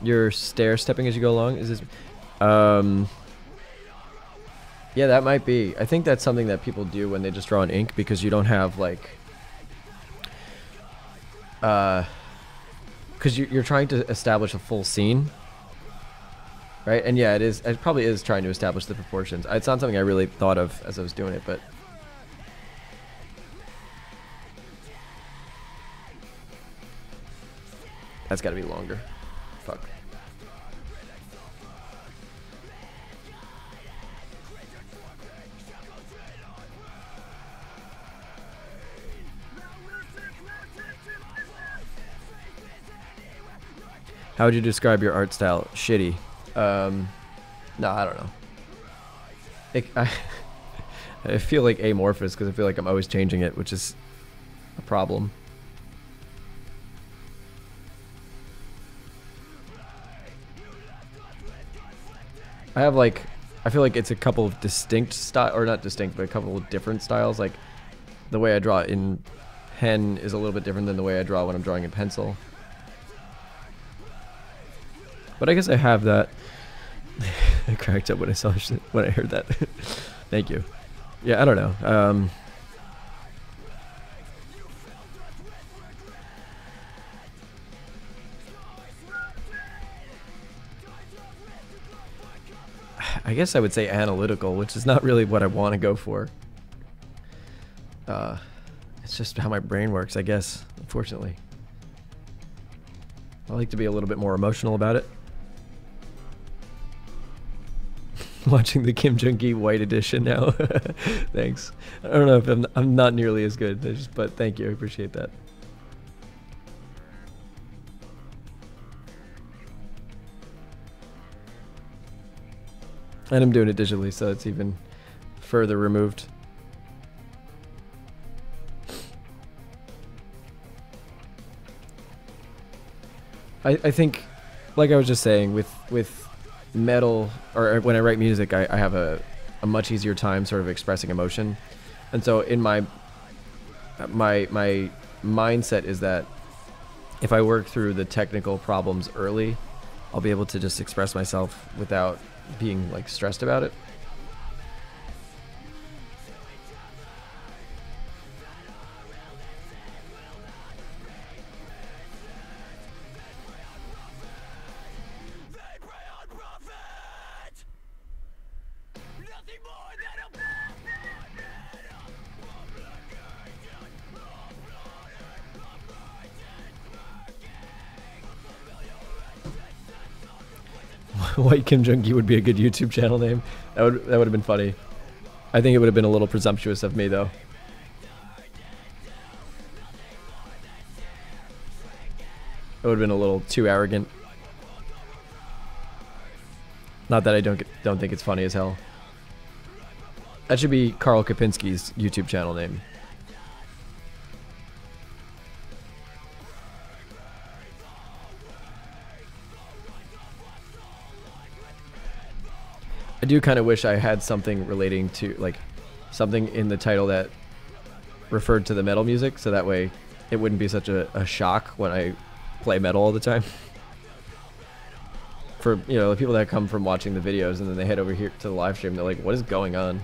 You're stair stepping as you go along? Is this yeah, that might be. I think that's something that people do when they just draw in ink because you don't have like because you're trying to establish a full scene, right? And yeah, it probably is trying to establish the proportions. It's not something I really thought of as I was doing it, but that's got to be longer. Fuck. How would you describe your art style? Shitty. No, I don't know. I feel like amorphous because I feel like I'm always changing it, which is a problem. I feel like it's a couple of distinct style, or not distinct, but a couple of different styles. Like the way I draw in pen is a little bit different than the way I draw when I'm drawing in pencil. But I guess I have that. I cracked up when I heard that. Thank you. Yeah, I don't know. I guess I would say analytical, which is not really what I want to go for. It's just how my brain works, I guess, unfortunately. I like to be a little bit more emotional about it. Watching the Kim Jong-gi white edition now. Thanks. I don't know if I'm not nearly as good, but thank you. I appreciate that. And I'm doing it digitally, so it's even further removed. I think, like I was just saying, with metal, or when I write music, I have a much easier time sort of expressing emotion. And so in my mindset is that if I work through the technical problems early, I'll be able to just express myself without being like stressed about it. White Kim Jong-gi would be a good YouTube channel name. That would have been funny. I think it would have been a little presumptuous of me though. It would have been a little too arrogant. Not that I don't think it's funny as hell. That should be Carl Kapinski's YouTube channel name. I do kind of wish I had something relating to, like, something in the title that referred to the metal music, so that way it wouldn't be such a shock when I play metal all the time. For, you know, the people that come from watching the videos and then they head over here to the live stream, they're like, what is going on?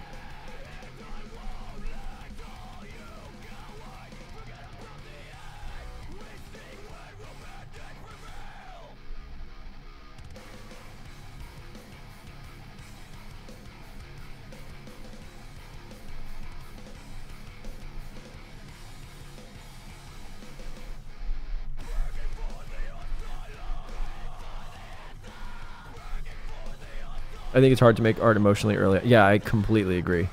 I think it's hard to make art emotionally early. Yeah, I completely agree.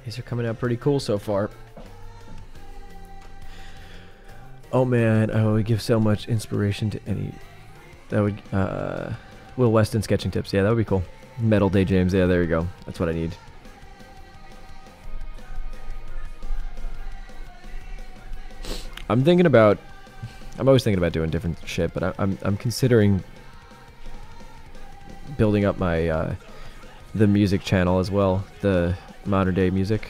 These are coming out pretty cool so far. Oh man, I would give so much inspiration to any. That would Will Weston sketching tips. Yeah, that would be cool. Metal Day James. Yeah, there you go. That's what I need. I'm always thinking about doing different shit, but I'm considering building up my the music channel as well, the modern day music.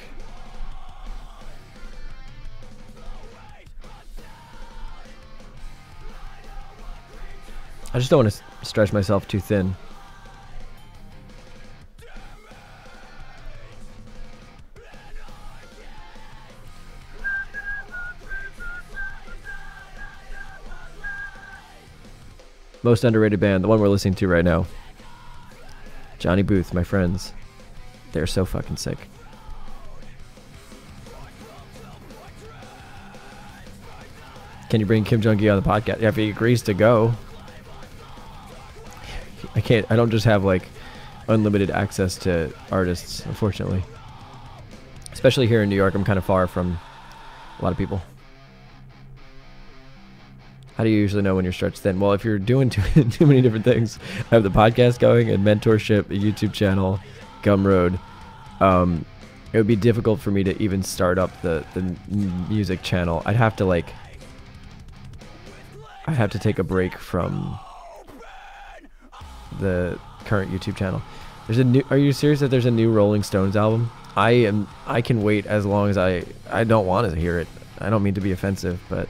I just don't want to stretch myself too thin. Most underrated band, the one we're listening to right now. Johnny Booth, my friends. They're so fucking sick. Can you bring Kim Jong-gi on the podcast? Yeah, if he agrees to go. I can't. I don't just have like unlimited access to artists, unfortunately. Especially here in New York, I'm kind of far from a lot of people. How do you usually know when you're stretched thin? Well, if you're doing too many different things, I have the podcast going and mentorship, a YouTube channel, Gumroad. It would be difficult for me to even start up the music channel. I'd have to take a break from the current YouTube channel. Are you serious that there's a new Rolling Stones album? I can wait as long as I don't want to hear it. I don't mean to be offensive, but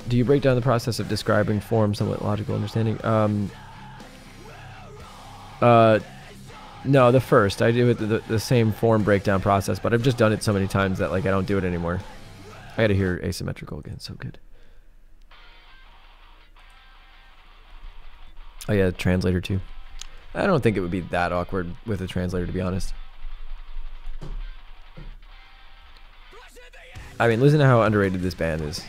do you break down the process of describing form somewhat logical understanding? No, the first. I do it the same form breakdown process, but I've just done it so many times that like I don't do it anymore. I gotta hear asymmetrical again, so good. Oh yeah, translator too. I don't think it would be that awkward with a translator, to be honest. I mean, listen to how underrated this band is.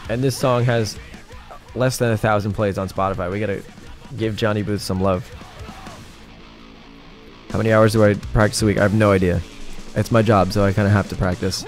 And this song has less than 1,000 plays on Spotify. We gotta give Johnny Booth some love. How many hours do I practice a week? I have no idea. It's my job, so I kind of have to practice.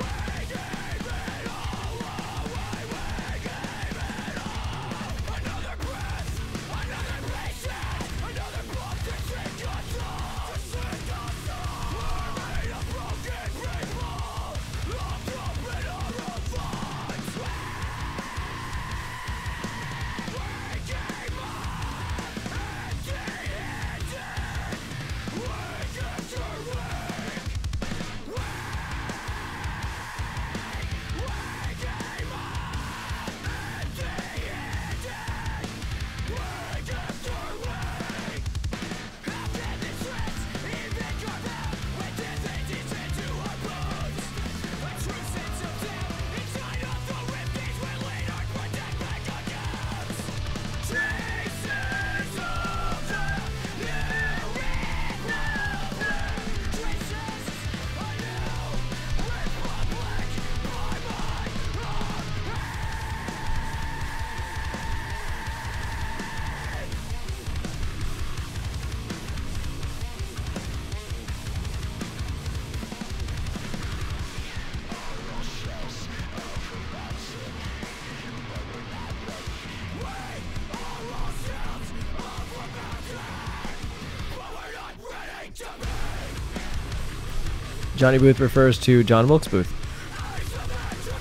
Johnny Booth refers to John Wilkes Booth,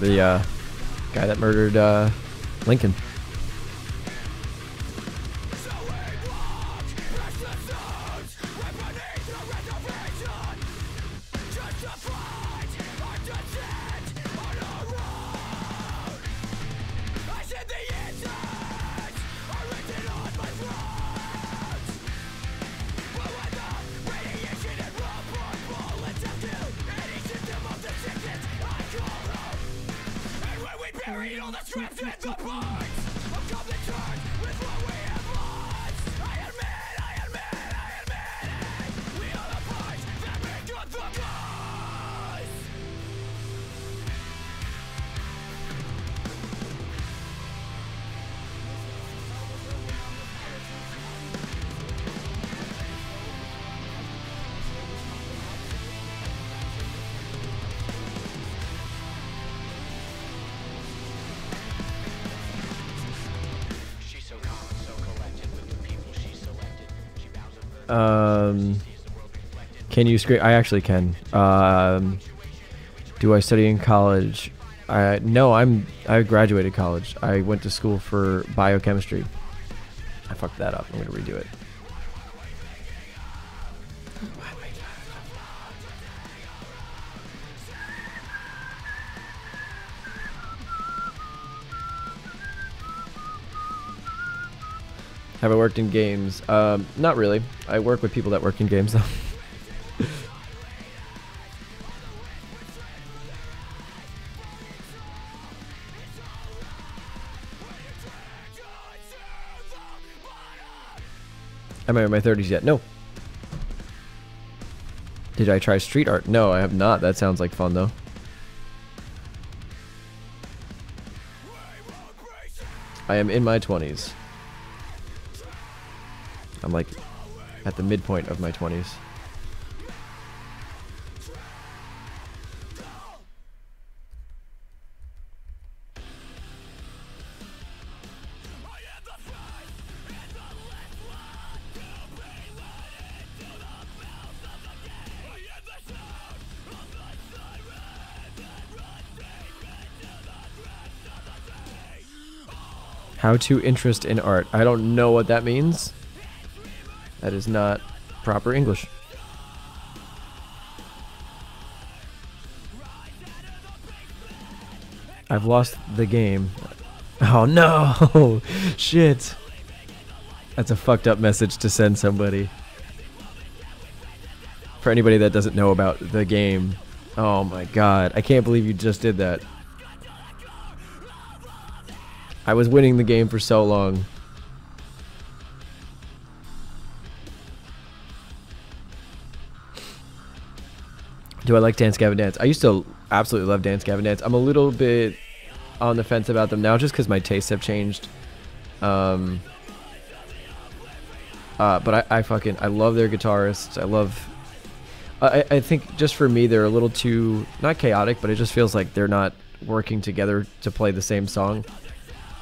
the Guy that murdered Lincoln. Can you scream? I actually can. Do I study in college? No, I graduated college. I went to school for biochemistry. I fucked that up. I'm gonna redo it. Have I worked in games? Not really. I work with people that work in games though. Am I in my 30s yet? No. Did I try street art? No, I have not. That sounds like fun though. I am in my 20s. I'm like at the midpoint of my 20s. How to interest in art. I don't know what that means. That is not proper English. I've lost the game. Oh no! Shit! That's a fucked up message to send somebody. For anybody that doesn't know about the game. Oh my god. I can't believe you just did that. I was winning the game for so long. Do I like Dance Gavin Dance? I used to absolutely love Dance Gavin Dance. I'm a little bit on the fence about them now just because my tastes have changed. But I love their guitarists. I think just for me they're a little too, not chaotic, but it just feels like they're not working together to play the same song.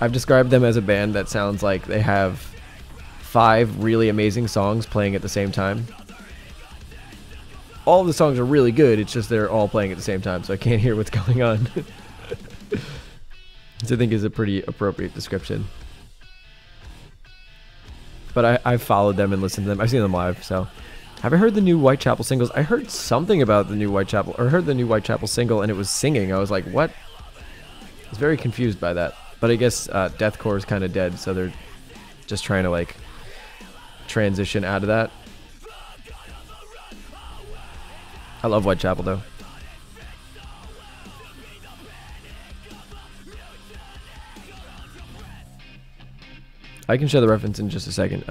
I've described them as a band that sounds like they have 5 really amazing songs playing at the same time. All of the songs are really good, it's just they're all playing at the same time, so I can't hear what's going on. Which I think is a pretty appropriate description. But I've followed them and listened to them. I've seen them live, so. Have I heard the new Whitechapel singles? I heard something about the new Whitechapel, or heard the new Whitechapel single and it was singing. I was like, what? I was very confused by that. But I guess deathcore is kind of dead, so they're just trying to like transition out of that. I love Whitechapel though. I can show the reference in just a second.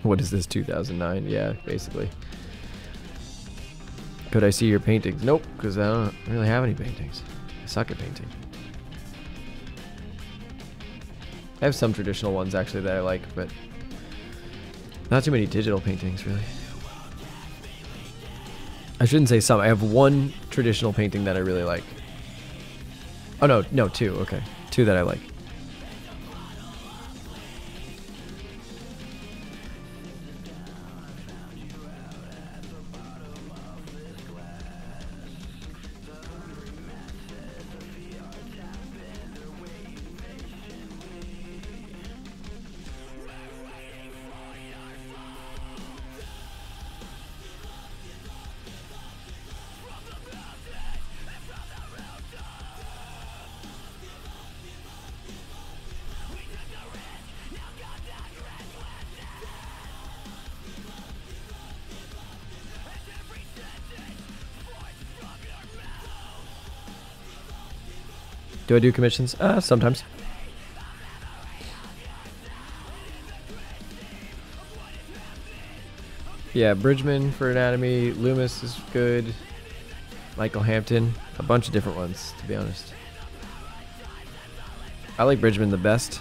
What is this, 2009? Yeah, basically. Could I see your paintings? Nope, because I don't really have any paintings. I suck at painting. I have some traditional ones actually that I like, but not too many digital paintings really. I shouldn't say some. I have one traditional painting that I really like. Oh no, 2. Okay, 2 that I like. Do I do commissions? Sometimes. Yeah, Bridgman for anatomy. Loomis is good. Michael Hampton. A bunch of different ones, to be honest. I like Bridgman the best.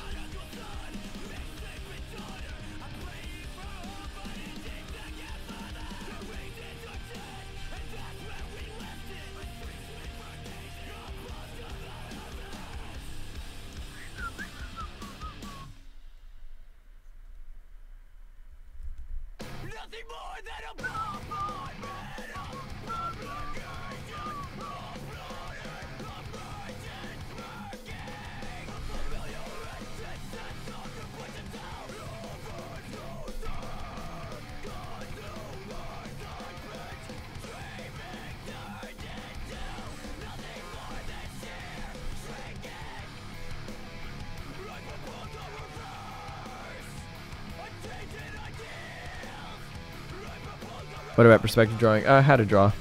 What about perspective drawing? How to draw.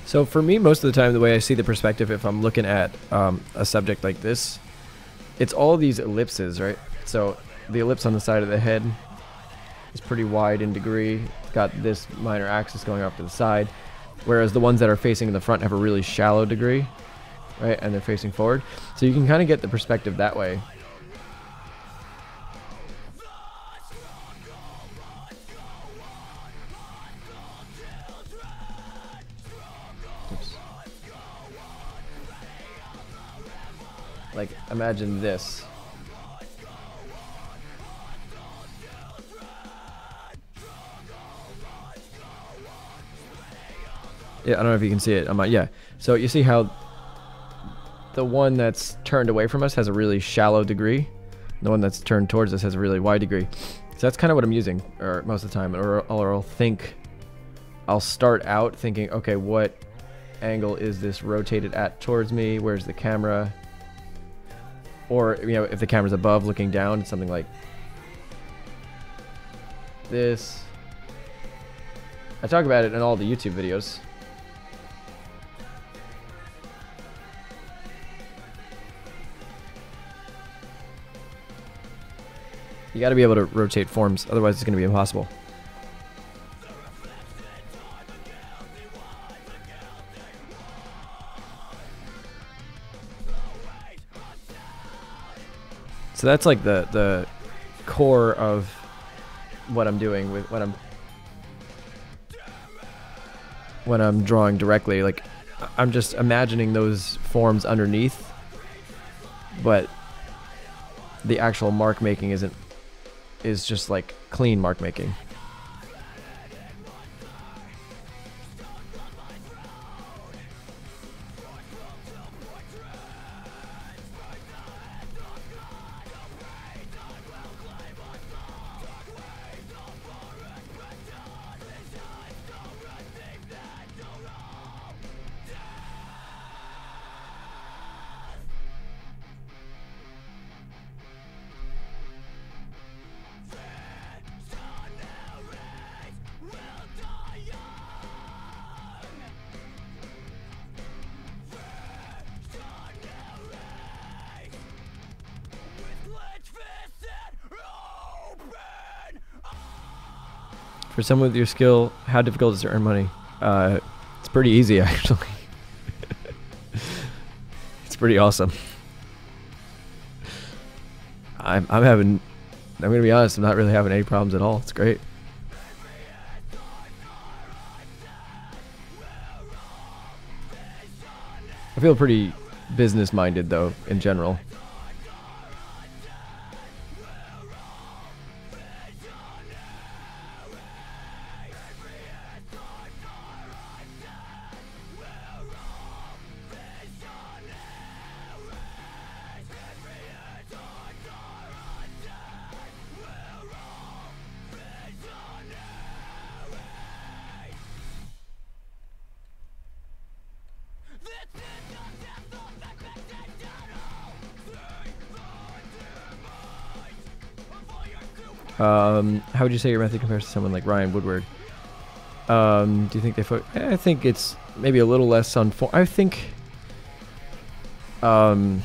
So for me, most of the time, the way I see the perspective, if I'm looking at a subject like this, it's all these ellipses, right? So the ellipse on the side of the head is pretty wide in degree. It's got this minor axis going off to the side, whereas the ones that are facing in the front have a really shallow degree, right? And they're facing forward. So you can kind of get the perspective that way. Like, imagine this. Yeah, I don't know if you can see it. Yeah. So you see how the one that's turned away from us has a really shallow degree. The one that's turned towards us has a really wide degree. So that's kind of what I'm using or most of the time. Or I'll start out thinking, okay, what angle is this rotated at towards me? Where's the camera? Or, you know, if the camera's above looking down, it's something like this. I talk about it in all the YouTube videos. You got to be able to rotate forms, otherwise it's going to be impossible. So that's like the core of what I'm doing with when I'm drawing directly. Like, I'm just imagining those forms underneath, but the actual mark making is just like clean mark making. For someone with your skill, how difficult is it to earn money? It's pretty easy, actually. It's pretty awesome. I'm gonna be honest, I'm not really having any problems at all. It's great. I feel pretty business minded though, in general. How would you say your method compares to someone like Ryan Woodward? Do you think I think it's maybe a little less on form. I think. No,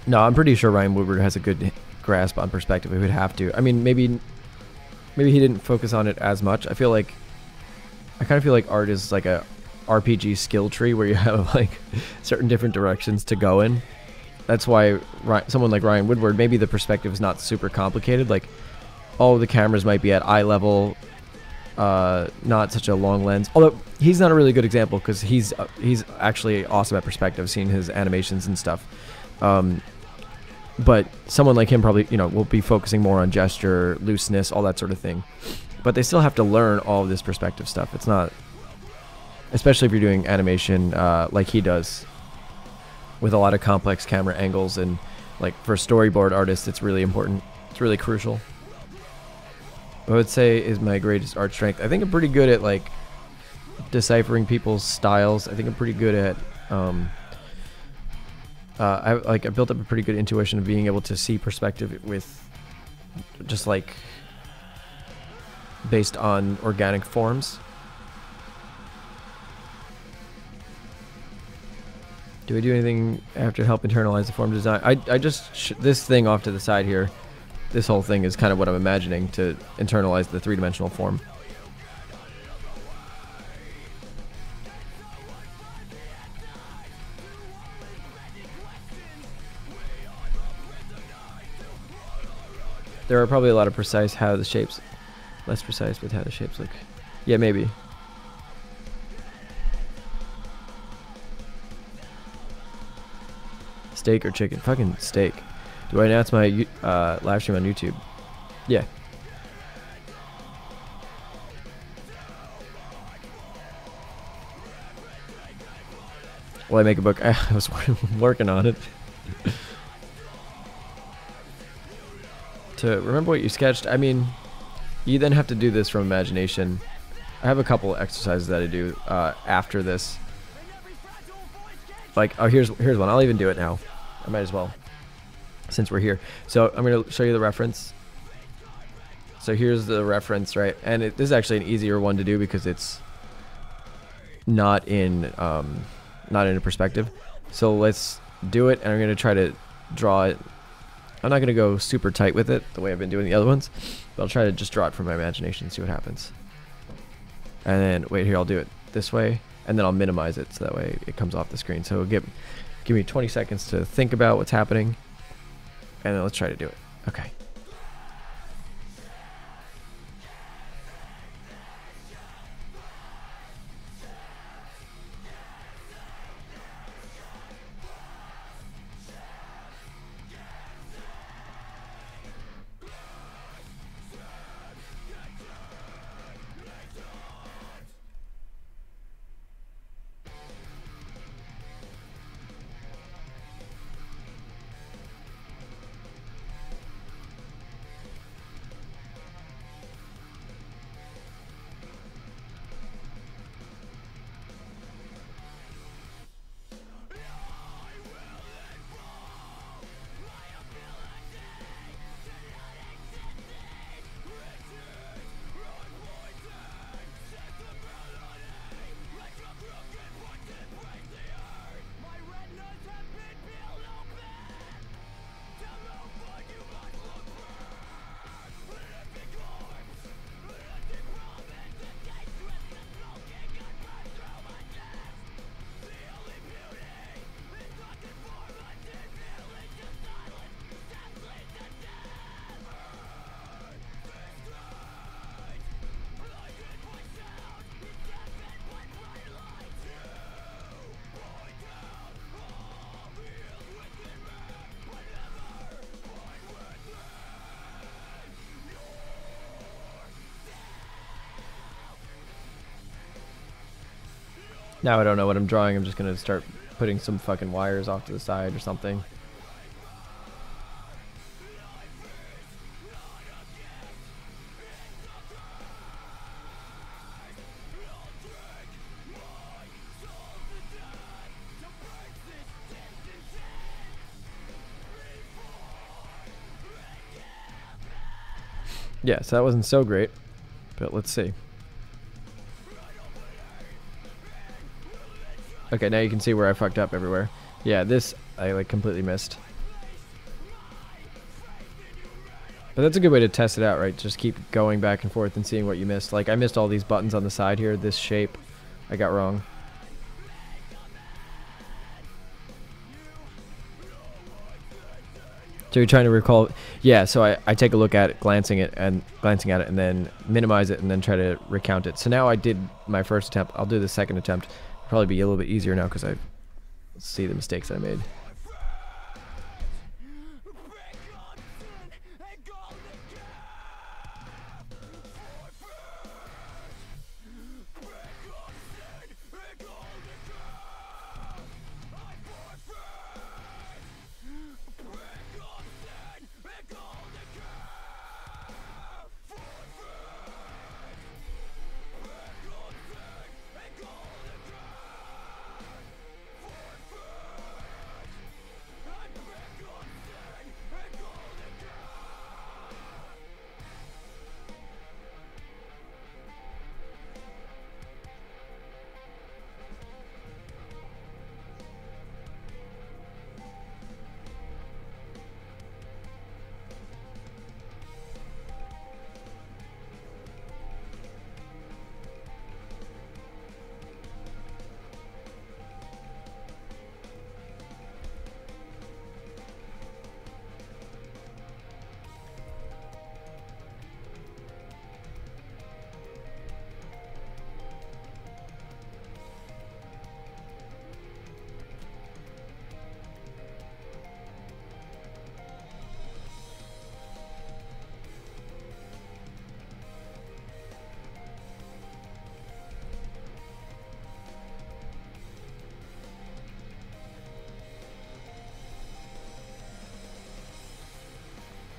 I'm pretty sure Ryan Woodward has a good grasp on perspective. He would have to. I mean, maybe he didn't focus on it as much. I kind of feel like art is like a RPG skill tree where you have like certain different directions to go in. That's why someone like Ryan Woodward, maybe the perspective is not super complicated. Like, all the cameras might be at eye level, not such a long lens. Although he's not a really good example because he's actually awesome at perspective, seeing his animations and stuff. But someone like him probably, will be focusing more on gesture, looseness, all that sort of thing. But they still have to learn all of this perspective stuff. It's not, especially if you're doing animation like he does, with a lot of complex camera angles, and like for storyboard artists, it's really important. It's really crucial. I would say is my greatest art strength. I think I'm pretty good at like deciphering people's styles. I think I'm pretty good at I built up a pretty good intuition of being able to see perspective with just like based on organic forms. Do we do anything after to help internalize the form design? I just this thing off to the side here. This whole thing is kind of what I'm imagining to internalize the three-dimensional form. There are probably a lot of precise how the shapes, less precise with how the shapes look. Yeah, maybe. Steak or chicken? Fucking steak. Do I announce my live stream on YouTube? Yeah. Will I make a book? I was working on it. To remember what you sketched, I mean, you then have to do this from imagination. I have a couple exercises that I do after this. Like, oh, here's one. I'll even do it now. I might as well, since we're here. So I'm going to show you the reference. So here's the reference, right? And this is actually an easier one to do because it's not in a perspective. So let's do it, and I'm going to try to draw it. I'm not going to go super tight with it the way I've been doing the other ones, but I'll try to just draw it from my imagination and see what happens. And then, wait, here, I'll do it this way, and then I'll minimize it so that way it comes off the screen. So give me 20 seconds to think about what's happening, and then let's try to do it. Okay. Now I don't know what I'm drawing. I'm just going to start putting some fucking wires off to the side or something. Yeah, so that wasn't so great, but let's see. Okay, now you can see where I fucked up everywhere. Yeah, this I like completely missed. But that's a good way to test it out, right? Just keep going back and forth and seeing what you missed. Like, I missed all these buttons on the side here. This shape, I got wrong. So you're trying to recall... Yeah, so I take a look at it, glancing at it, and then minimize it, and then try to recount it. So now I did my first attempt. I'll do the second attempt. It'll probably be a little bit easier now because I see the mistakes I made.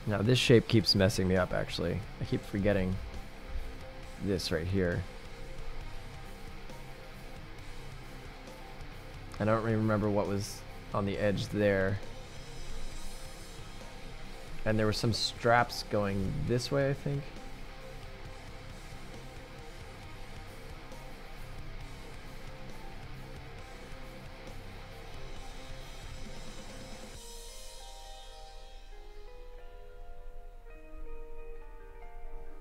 Now this shape keeps messing me up, actually. I keep forgetting this right here. I don't really remember what was on the edge there. And there were some straps going this way, I think.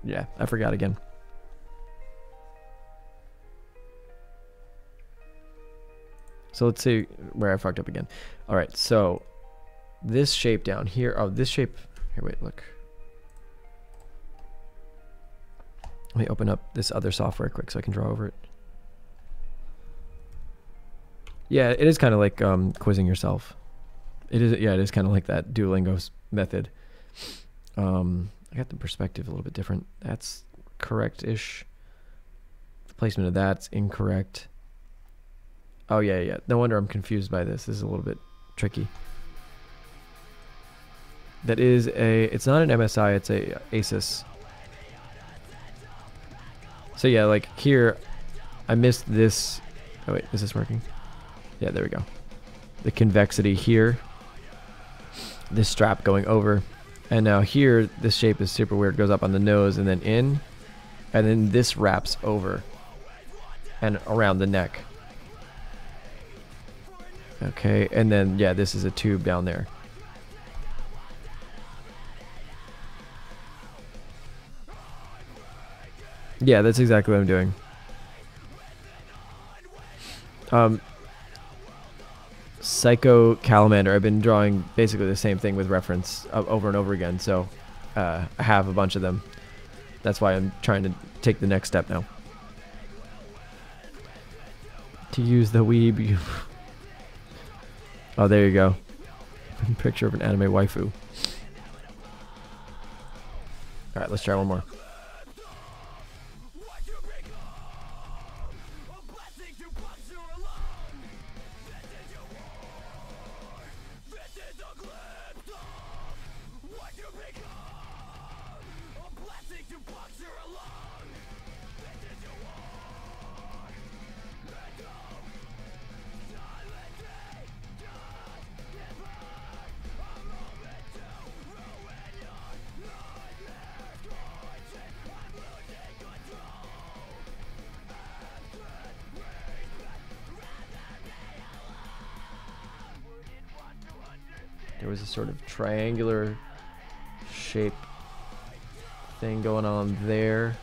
Yeah, I forgot again. So let's see where I fucked up again. All right, so this shape down here. Oh, this shape. Here, wait, look. Let me open up this other software quick so I can draw over it. Yeah, it is kind of like quizzing yourself. It is. Yeah, it is kind of like that Duolingo method. I got the perspective a little bit different. That's correct-ish. The placement of that's incorrect. Oh, yeah, yeah. No wonder I'm confused by this. This is a little bit tricky. That is a... It's not an MSI, it's a ASUS. So, yeah, like here, I missed this... Oh, wait, is this working? Yeah, there we go. The convexity here. This strap going over. And now here, this shape is super weird. It goes up on the nose and then in. And then this wraps over. And around the neck. Okay, and then, yeah, this is a tube down there. Yeah, that's exactly what I'm doing. Psycho Calamander. I've been drawing basically the same thing with reference over and over again, so I have a bunch of them. That's why I'm trying to take the next step now. To use the weeb. Oh, there you go. Picture of an anime waifu. Alright, let's try one more. There was a sort of triangular shape thing going on there.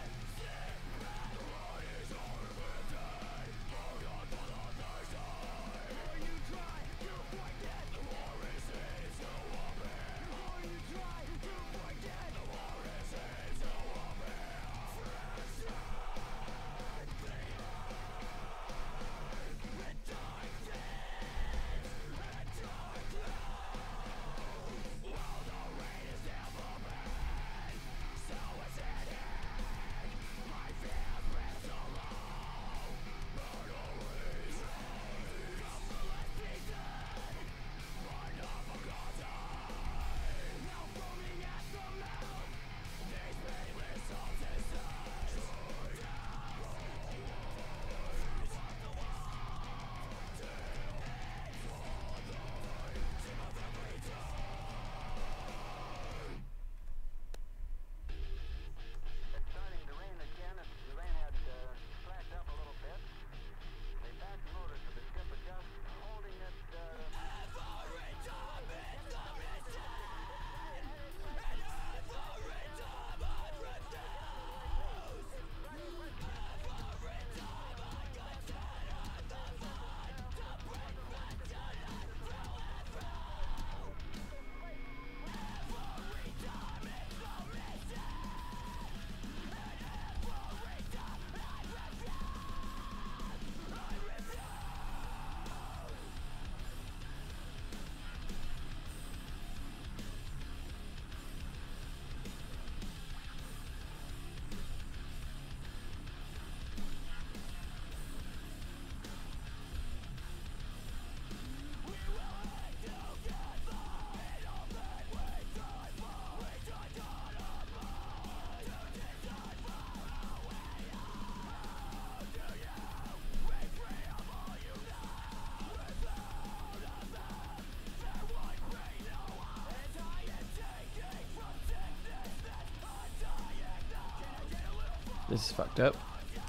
This is fucked up.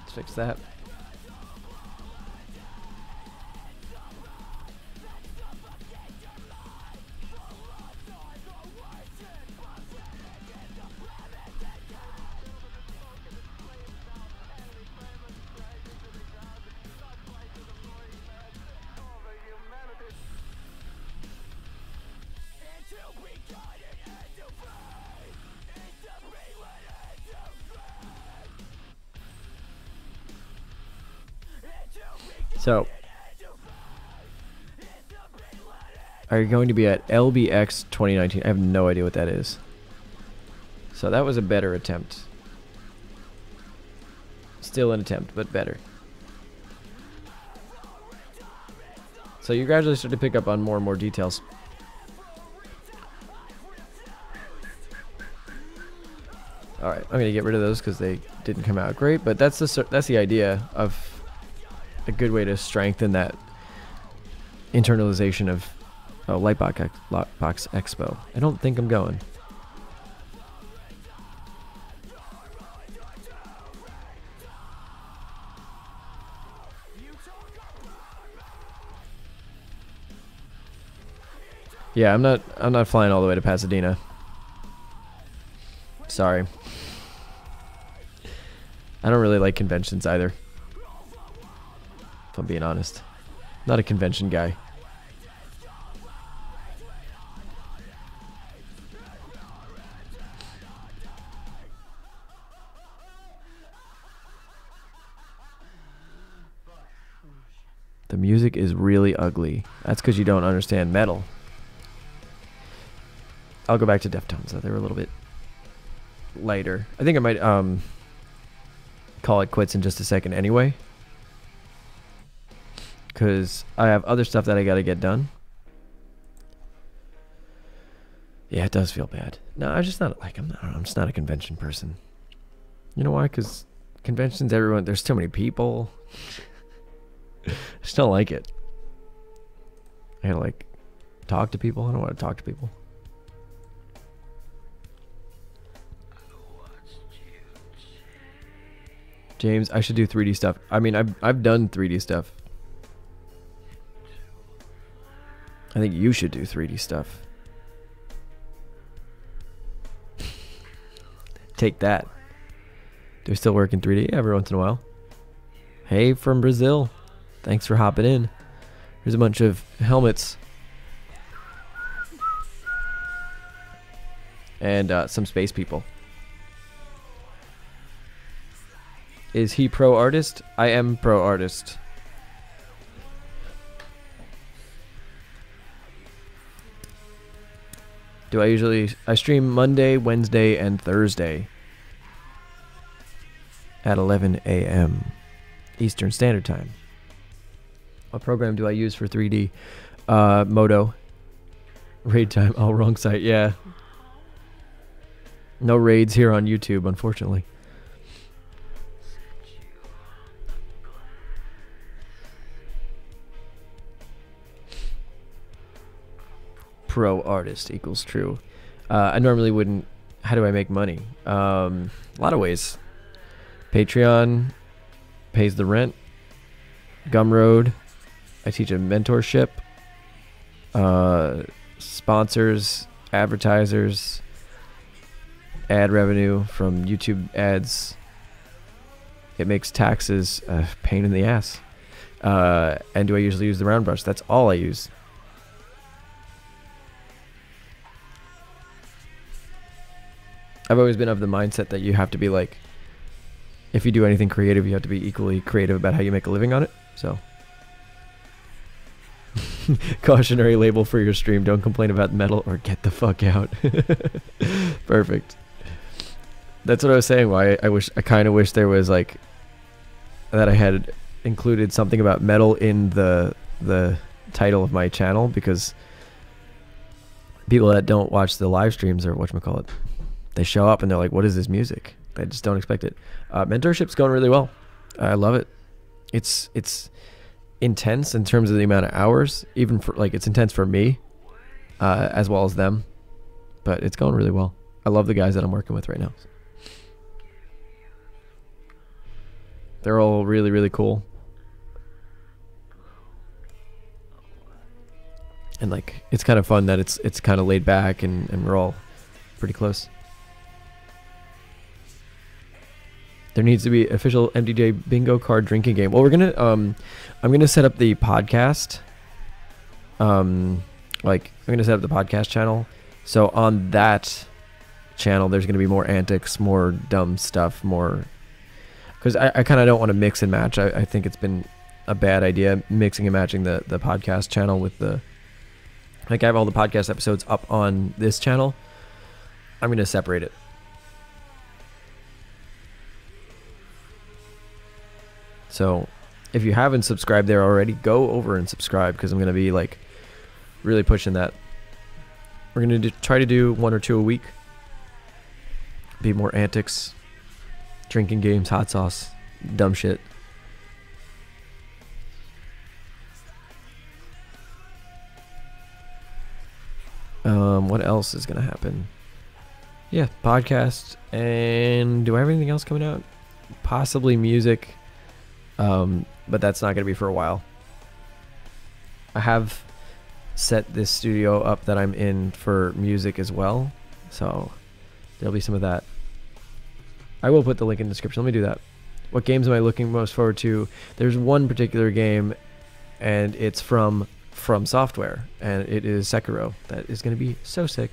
Let's fix that. So, are you going to be at LBX 2019? I have no idea what that is. So that was a better attempt. Still an attempt, but better. So you gradually start to pick up on more and more details. All right, I'm gonna get rid of those because they didn't come out great. But that's the idea of a good way to strengthen that internalization of Lightbox Expo. I don't think I'm going. Yeah, I'm not flying all the way to Pasadena. Sorry. I don't really like conventions either. If I'm being honest. Not a convention guy. The music is really ugly. That's because you don't understand metal. I'll go back to Deftones though. They were a little bit lighter. I think I might call it quits in just a second anyway. Because I have other stuff that I got to get done. Yeah, it does feel bad. No, I'm just not like, I'm just not a convention person. You know why? Because conventions, everyone, there's too many people. I just don't like it. I gotta like talk to people. I don't want to talk to people. James, I should do 3D stuff. I mean, I've done 3D stuff. I think you should do 3D stuff. Take that. Do I still work in 3D? Every once in a while. Hey, from Brazil. Thanks for hopping in. Here's a bunch of helmets. And some space people. Is he pro artist? I am pro artist. I stream Monday, Wednesday, and Thursday at 11 a.m. Eastern Standard Time. What program do I use for 3D? Moto. Raid time. Oh, wrong site. Yeah. No raids here on YouTube, unfortunately. Pro artist equals true. I normally wouldn't. How do I make money? A lot of ways. Patreon pays the rent. Gumroad, I teach a mentorship. Sponsors, advertisers, ad revenue from YouTube ads. It makes taxes a pain in the ass. And do I usually use the round brush? That's all I use. I've always been of the mindset that you have to be like, if you do anything creative, you have to be equally creative about how you make a living on it. So, cautionary label for your stream: don't complain about metal or get the fuck out. Perfect. That's what I was saying. Why I kind of wish there was like that I had included something about metal in the title of my channel, because people that don't watch the live streams, or whatchamacallit, they show up and they're like, what is this music? They just don't expect it. Mentorship's going really well. I love it. It's intense in terms of the amount of hours, even for like, it's intense for me, as well as them, but it's going really well. I love the guys that I'm working with right now. They're all really, really cool. And like, it's kind of fun that it's kind of laid back and we're all pretty close. There needs to be official MDJ bingo card drinking game. Well, we're gonna I'm gonna set up the podcast. I'm gonna set up the podcast channel. So on that channel, there's gonna be more antics, more dumb stuff, more. Because I kind of don't want to mix and match. I think it's been a bad idea mixing and matching the podcast channel with the. Like, I have all the podcast episodes up on this channel. I'm gonna separate it. So if you haven't subscribed there already, go over and subscribe, because I'm going to be like really pushing that. We're going to try to do 1 or 2 a week. Be more antics, drinking games, hot sauce, dumb shit. What else is going to happen? Yeah, podcast. And do I have anything else coming out? Possibly music. But that's not going to be for a while. I have set this studio up that I'm in for music as well, so there'll be some of that. I will put the link in the description. Let me do that. What games am I looking most forward to? There's one particular game, and it's from Software, and it is Sekiro. That is going to be so sick,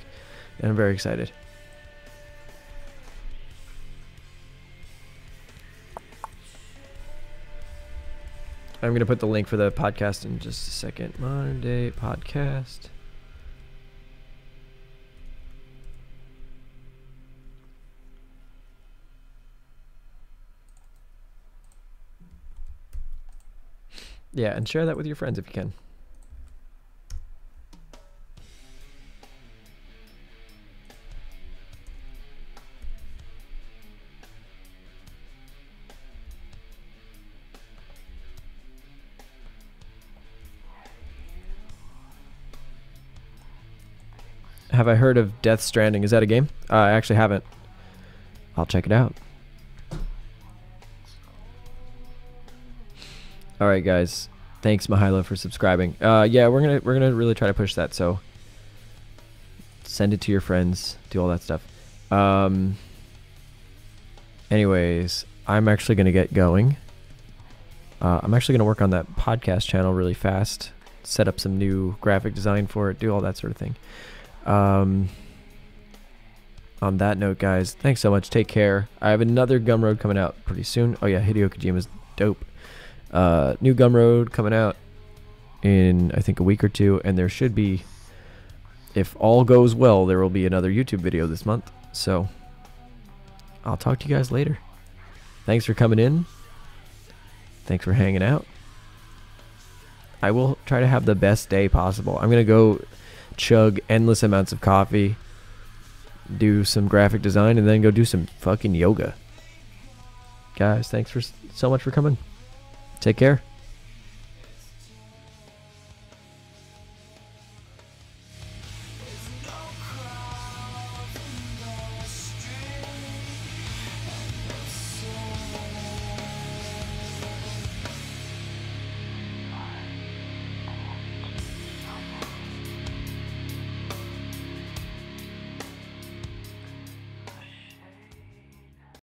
and I'm very excited. I'm going to put the link for the podcast in just a second. Modern Day Podcast. Yeah, and share that with your friends if you can. Have I heard of Death Stranding? Is that a game? I actually haven't. I'll check it out. All right, guys. Thanks, Mahila, for subscribing. Yeah, we're gonna really try to push that. So send it to your friends. Do all that stuff. Anyways, I'm actually going to get going. I'm actually going to work on that podcast channel really fast, set up some new graphic design for it, do all that sort of thing. On that note, guys, thanks so much. Take care. I have another Gumroad coming out pretty soon. Oh yeah, Hideo Kojima's dope. New Gumroad coming out in, I think, a week or two, and there should be, if all goes well, there will be another YouTube video this month. So I'll talk to you guys later. Thanks for coming in. Thanks for hanging out. I will try to have the best day possible. I'm going to go chug endless amounts of coffee, do some graphic design, and then go do some fucking yoga. Guys, thanks so much for coming. Take care.